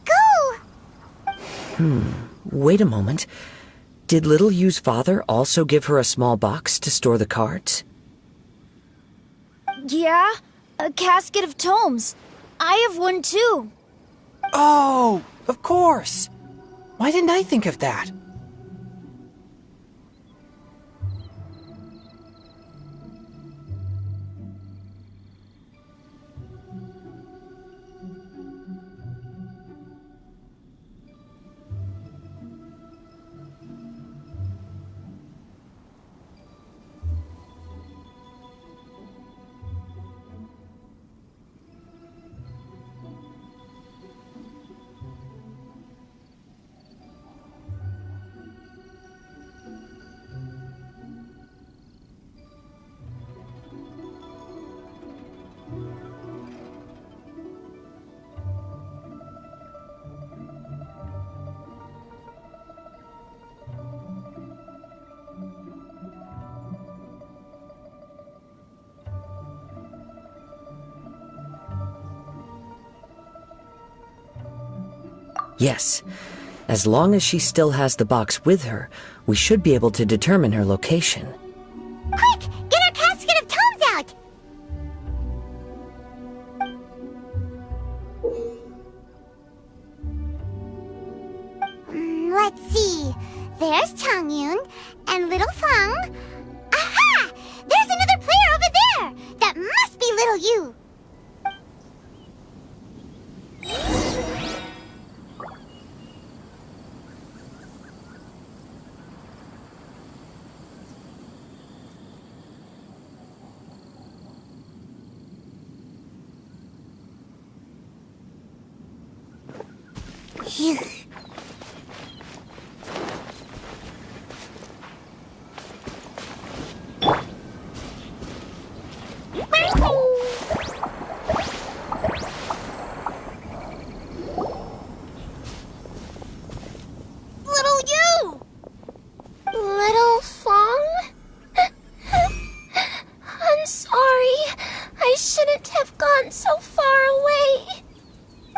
go? Wait a moment. Did Little Yu's father also give her a small box to store the cards? Yeah, a casket of tomes. I have one too. Oh, of course. Why didn't I think of that? Yes. As long as she still has the box with her, we should be able to determine her location. Quick! Get our casket of tomes out! Let's see. There's Changyun and Little Fang. Aha! There's another player over there! That must be Little You! Phew. Little you! Little Fong? I'm sorry. I shouldn't have gone so far away.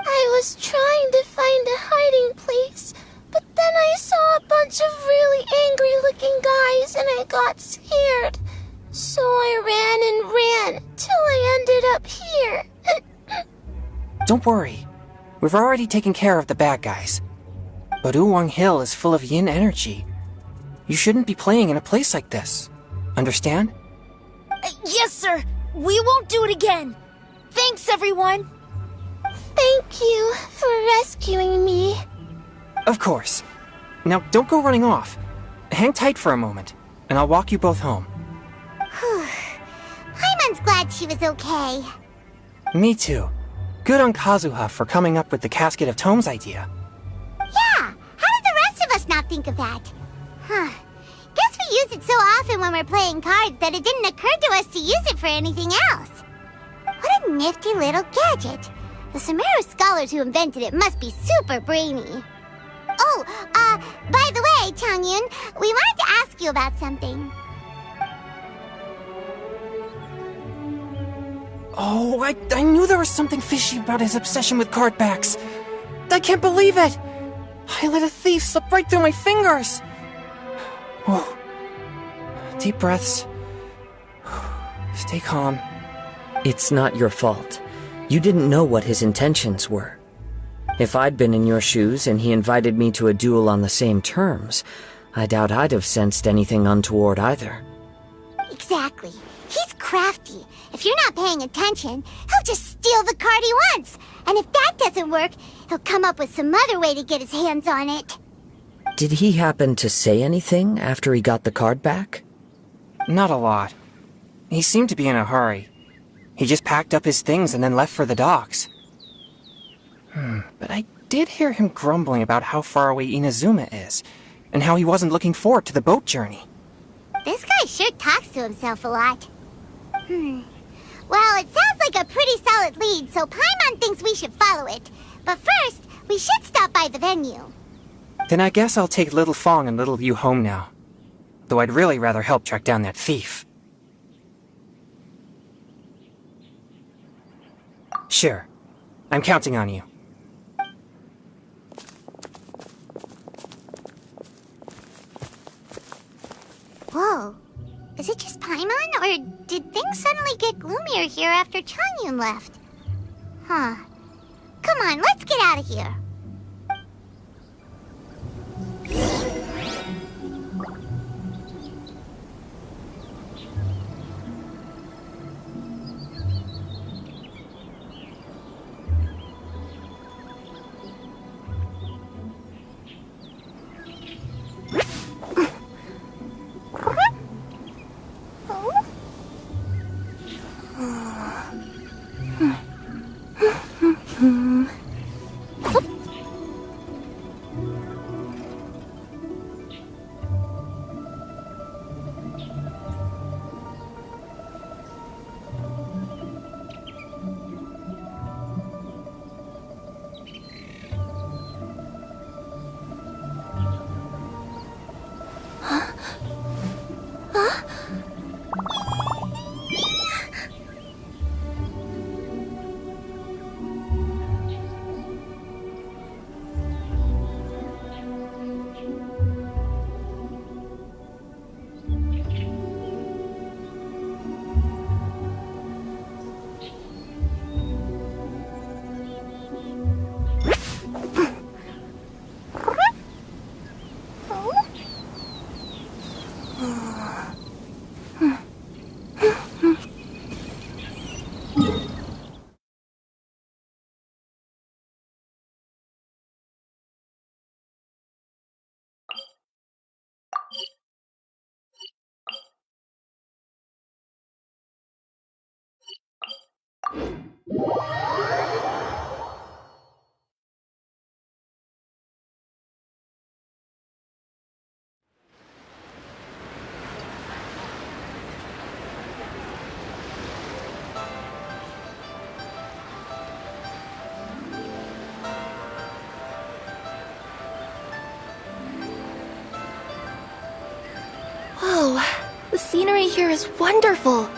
I was trying to find a hiding place, but then I saw a bunch of really angry-looking guys and I got scared. So I ran and ran till I ended up here. Don't worry. We've already taken care of the bad guys. But Uwang Hill is full of yin energy. You shouldn't be playing in a place like this. Understand? Yes, sir. We won't do it again. Thanks, everyone. Thank you for rescuing me. Of course. Now, don't go running off. Hang tight for a moment, and I'll walk you both home. Paimon's glad she was okay. Me too. Good on Kazuha for coming up with the Casket of Tomes idea. Yeah, how did the rest of us not think of that? Guess we use it so often when we're playing cards that it didn't occur to us to use it for anything else. What a nifty little gadget. The Sumeru scholars who invented it must be super brainy. Oh, by the way, Changyun, we wanted to ask you about something. Oh, I knew there was something fishy about his obsession with card backs. I can't believe it! I let a thief slip right through my fingers! Whoa. Deep breaths. Stay calm. It's not your fault. You didn't know what his intentions were. If I'd been in your shoes and he invited me to a duel on the same terms, I doubt I'd have sensed anything untoward either. Exactly. He's crafty. If you're not paying attention, he'll just steal the card he wants. And if that doesn't work, he'll come up with some other way to get his hands on it. Did he happen to say anything after he got the card back? Not a lot. He seemed to be in a hurry. He just packed up his things and then left for the docks. But I did hear him grumbling about how far away Inazuma is, and how he wasn't looking forward to the boat journey. This guy sure talks to himself a lot. Well, it sounds like a pretty solid lead, so Paimon thinks we should follow it. But first, we should stop by the venue. Then I guess I'll take Little Fong and Little Yu home now. Though I'd really rather help track down that thief. Sure. I'm counting on you. Whoa. Is it just Paimon, or did things suddenly get gloomier here after Changyun left? Huh. Come on, let's get out of here. the scenery here is wonderful.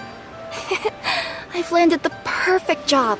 I've landed the perfect job.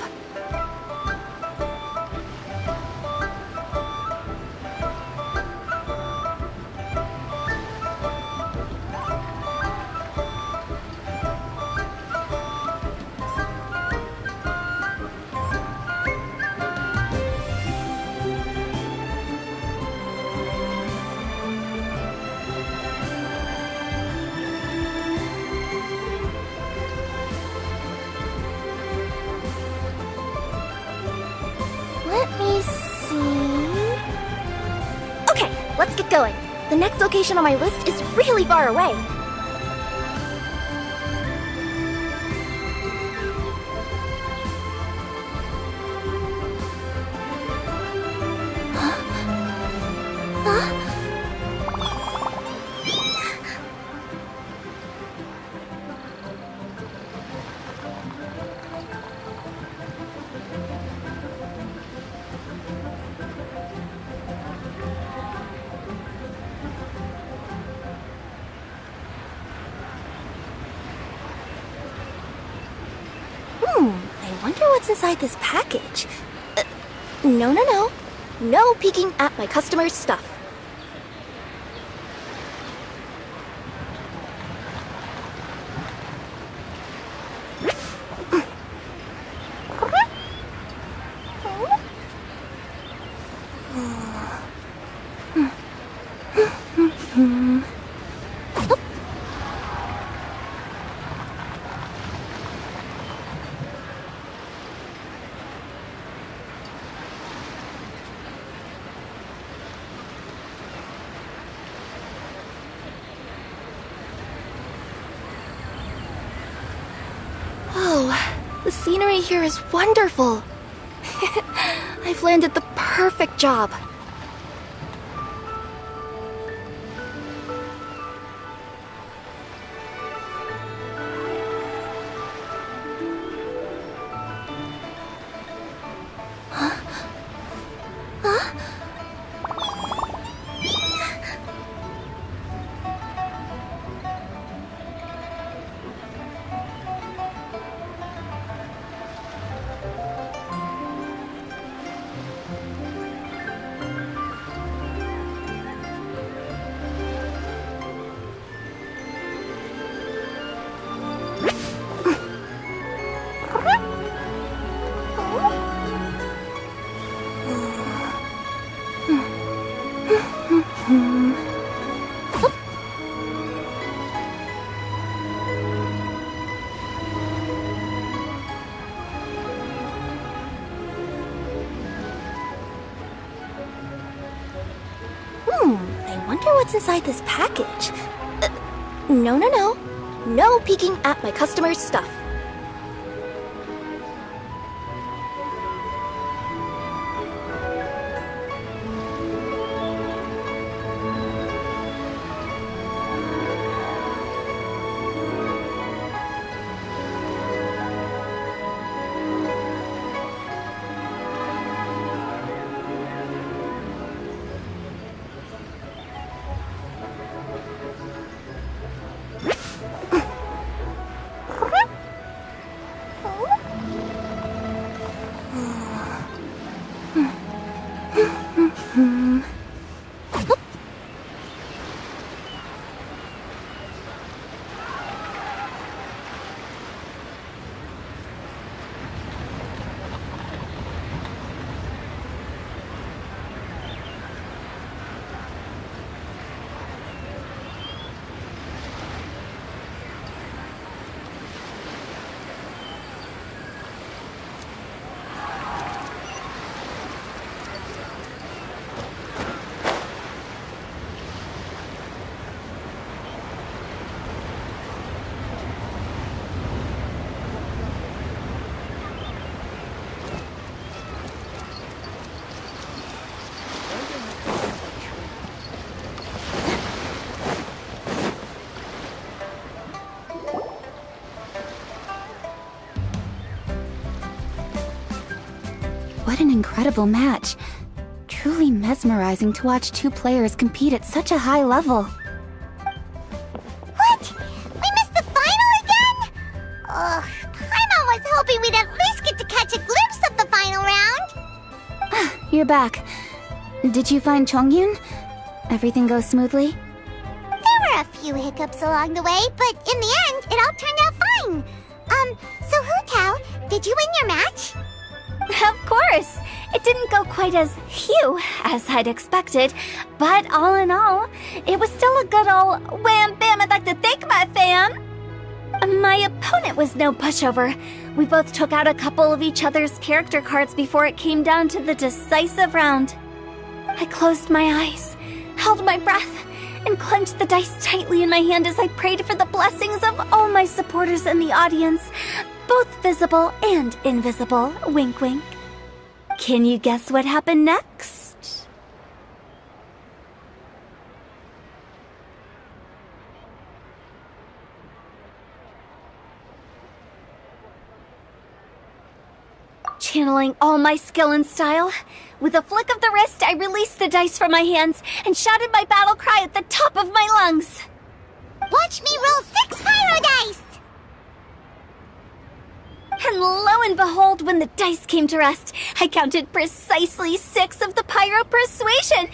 Let me see... Okay, let's get going. The next location on my list is really far away. I wonder what's inside this package. No. No peeking at my customers' stuff. The scenery here is wonderful. I've landed the perfect job. I wonder what's inside this package. No. No peeking at my customers' stuff. What an incredible match. Truly mesmerizing to watch two players compete at such a high level. What? We you're back. Did you find Chongyun? Everything go smoothly? There were a few hiccups along the way, but in the end, it all turned out fine. So Hu Tao, did you win your match? Of course! It didn't go quite as phew as I'd expected, but all in all, it was still a good ol' wham bam I'd like to thank my fam! My opponent was no pushover. We both took out a couple of each other's character cards before it came down to the decisive round. I closed my eyes, held my breath, and clenched the dice tightly in my hand as I prayed for the blessings of all my supporters in the audience, both visible and invisible, wink wink. Can you guess what happened next? Channeling all my skill and style, with a flick of the wrist, I released the dice from my hands and shouted my battle cry at the top of my lungs. Watch me roll 6 pyro dice! And lo and behold, when the dice came to rest, I counted precisely 6 of the pyro persuasion.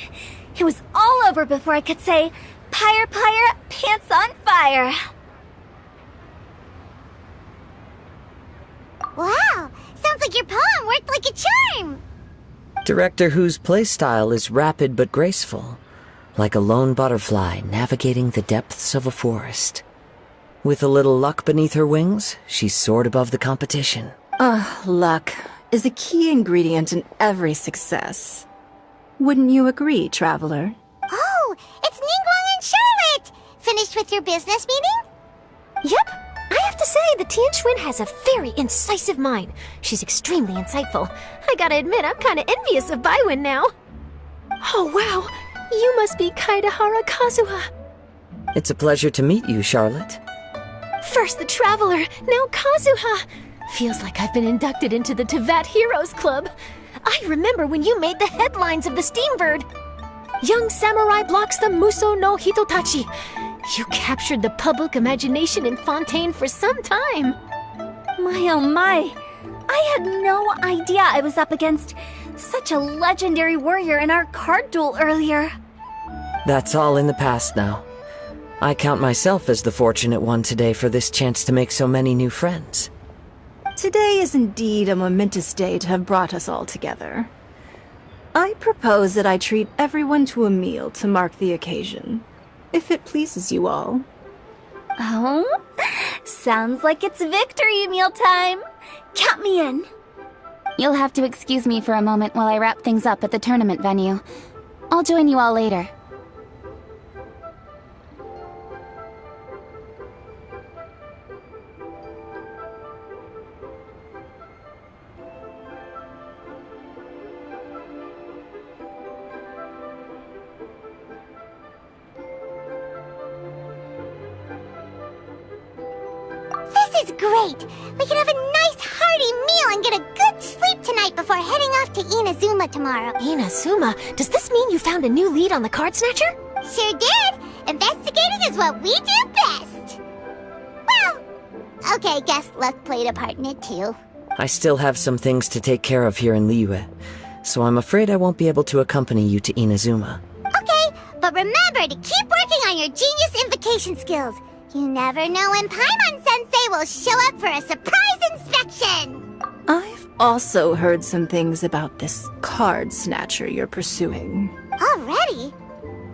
It was all over before I could say, "Pyre, pyre, pants on fire." Wow! Sounds like your poem worked like a charm! Director Hu's playstyle is rapid but graceful, like a lone butterfly navigating the depths of a forest. With a little luck beneath her wings, she soared above the competition. Luck is a key ingredient in every success. Wouldn't you agree, Traveler? Oh, it's Ningguang and Charlotte! Finished with your business meeting? Yep. I have to say, the Tianxuan has a very incisive mind. She's extremely insightful. I gotta admit, I'm kinda envious of Baiwen now. Oh, wow. You must be Kaidahara Kazuha. It's a pleasure to meet you, Charlotte. First the Traveler, now Kazuha. Feels like I've been inducted into the Tevat Heroes Club. I remember when you made the headlines of the Steambird. Young samurai blocks the Muso no Hitotachi. You captured the public imagination in Fontaine for some time. My oh my! I had no idea I was up against such a legendary warrior in our card duel earlier. That's all in the past now. I count myself as the fortunate one today for this chance to make so many new friends. Today is indeed a momentous day to have brought us all together. I propose that I treat everyone to a meal to mark the occasion, if it pleases you all. Oh? Sounds like it's victory meal time! Count me in! You'll have to excuse me for a moment while I wrap things up at the tournament venue. I'll join you all later. This is great! We can have a nice hearty meal and get a good sleep tonight before heading off to Inazuma tomorrow. Inazuma? Does this mean you found a new lead on the Card Snatcher? Sure did! Investigating is what we do best! Well, okay, guess luck played a part in it too. I still have some things to take care of here in Liyue, so I'm afraid I won't be able to accompany you to Inazuma. Okay, but remember to keep working on your genius invocation skills. You never know when Paimon-sensei will show up for a surprise inspection! I've also heard some things about this card snatcher you're pursuing. Already?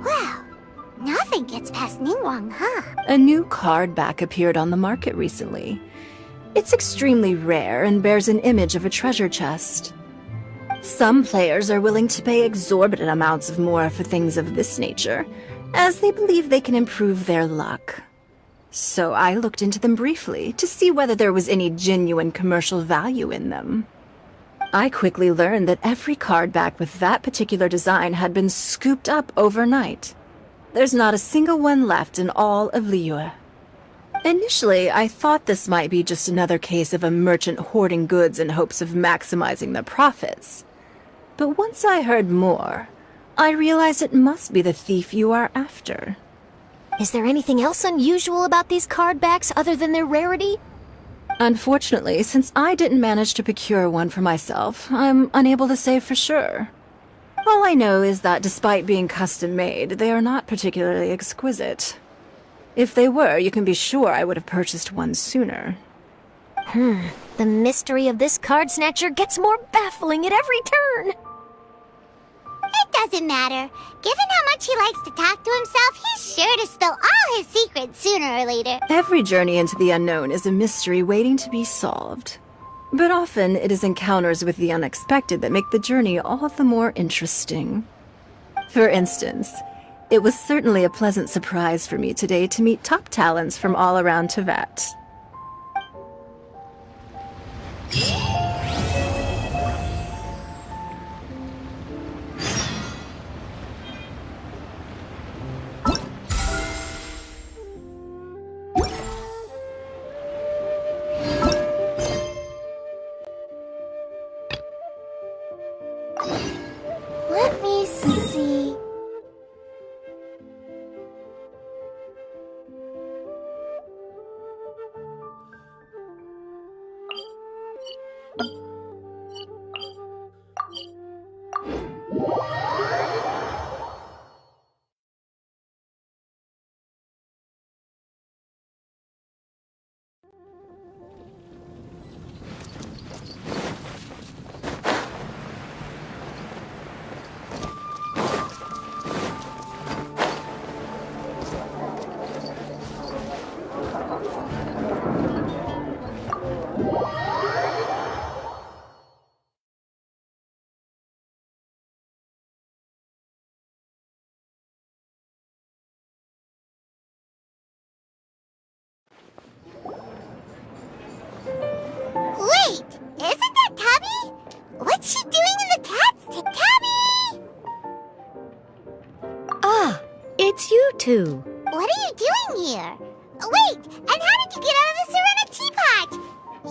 Wow, nothing gets past Ningguang, huh? A new card back appeared on the market recently. It's extremely rare and bears an image of a treasure chest. Some players are willing to pay exorbitant amounts of more for things of this nature, as they believe they can improve their luck. So I looked into them briefly to see whether there was any genuine commercial value in them. I quickly learned that every card back with that particular design had been scooped up overnight. There's not a single one left in all of Liyue. Initially, I thought this might be just another case of a merchant hoarding goods in hopes of maximizing their profits. But once I heard more, I realized it must be the thief you are after. Is there anything else unusual about these card backs other than their rarity? Unfortunately, since I didn't manage to procure one for myself, I'm unable to say for sure. All I know is that despite being custom-made, they are not particularly exquisite. If they were, you can be sure I would have purchased one sooner. The mystery of this card snatcher gets more baffling at every turn. It doesn't matter. Given how much he likes to talk to himself, he's sure to spill all his secrets sooner or later. Every journey into the unknown is a mystery waiting to be solved. But often, it is encounters with the unexpected that make the journey all the more interesting. For instance, it was certainly a pleasant surprise for me today to meet top talents from all around Teyvat. Let me see. Wait, isn't that Tabby? What's she doing in the cat's Tabby? Ah, it's you two. What are you doing here? Wait, and how did you get out of the Serena teapot?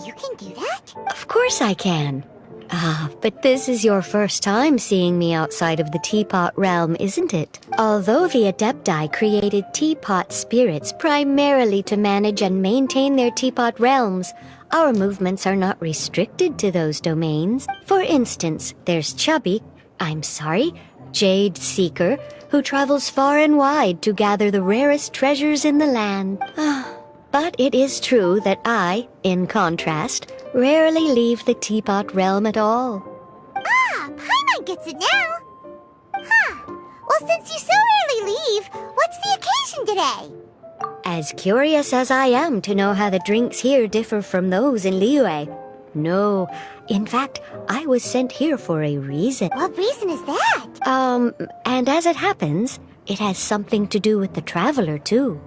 You can do that? Of course I can. But this is your first time seeing me outside of the teapot realm, isn't it? Although the Adepti created teapot spirits primarily to manage and maintain their teapot realms, our movements are not restricted to those domains. For instance, there's Jade Seeker, who travels far and wide to gather the rarest treasures in the land. But it is true that I, in contrast, rarely leave the teapot realm at all. Ah, Paimon gets it now. Huh. Well, since you so rarely leave, what's the occasion today? As curious as I am to know how the drinks here differ from those in Liyue. No, in fact, I was sent here for a reason. What reason is that? And as it happens, it has something to do with the Traveler, too.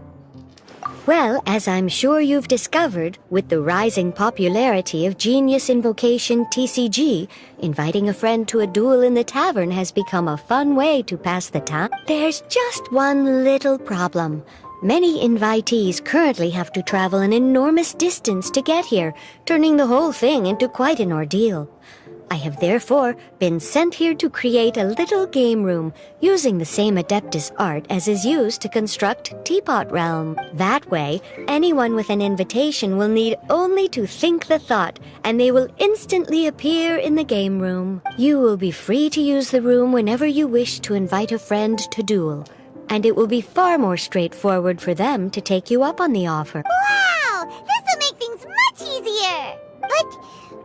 Well, as I'm sure you've discovered, with the rising popularity of GENUIS Invocation TCG, inviting a friend to a duel in the tavern has become a fun way to pass the time. There's just one little problem. Many invitees currently have to travel an enormous distance to get here, turning the whole thing into quite an ordeal. I have therefore been sent here to create a little game room, using the same Adeptus art as is used to construct Teapot Realm. That way, anyone with an invitation will need only to think the thought, and they will instantly appear in the game room. You will be free to use the room whenever you wish to invite a friend to duel, and it will be far more straightforward for them to take you up on the offer. Wow! This will make things much easier! But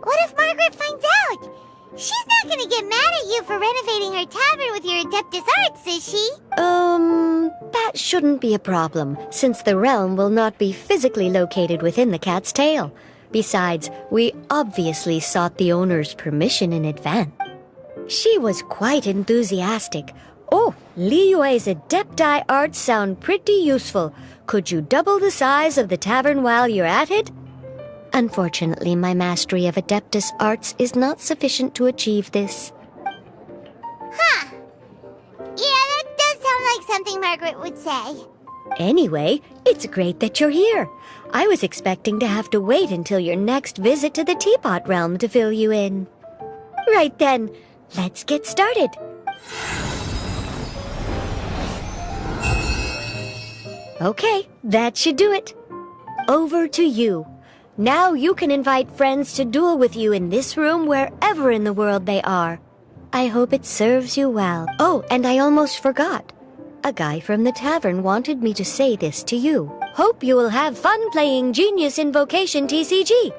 what if Margaret finds out? She's not gonna get mad at you for renovating her tavern with your Adeptus arts, is she? That shouldn't be a problem, since the realm will not be physically located within the cat's tail. Besides, we obviously sought the owner's permission in advance. She was quite enthusiastic. Oh, Liyue's Adepti arts sound pretty useful. Could you double the size of the tavern while you're at it? Unfortunately, my mastery of Adeptus arts is not sufficient to achieve this. Huh. Yeah, that does sound like something Margaret would say. Anyway, it's great that you're here. I was expecting to have to wait until your next visit to the Teapot Realm to fill you in. Right then, let's get started. Okay, that should do it. Over to you. Now you can invite friends to duel with you in this room wherever in the world they are. I hope it serves you well. Oh, and I almost forgot. A guy from the tavern wanted me to say this to you. Hope you will have fun playing Genius Invocation TCG.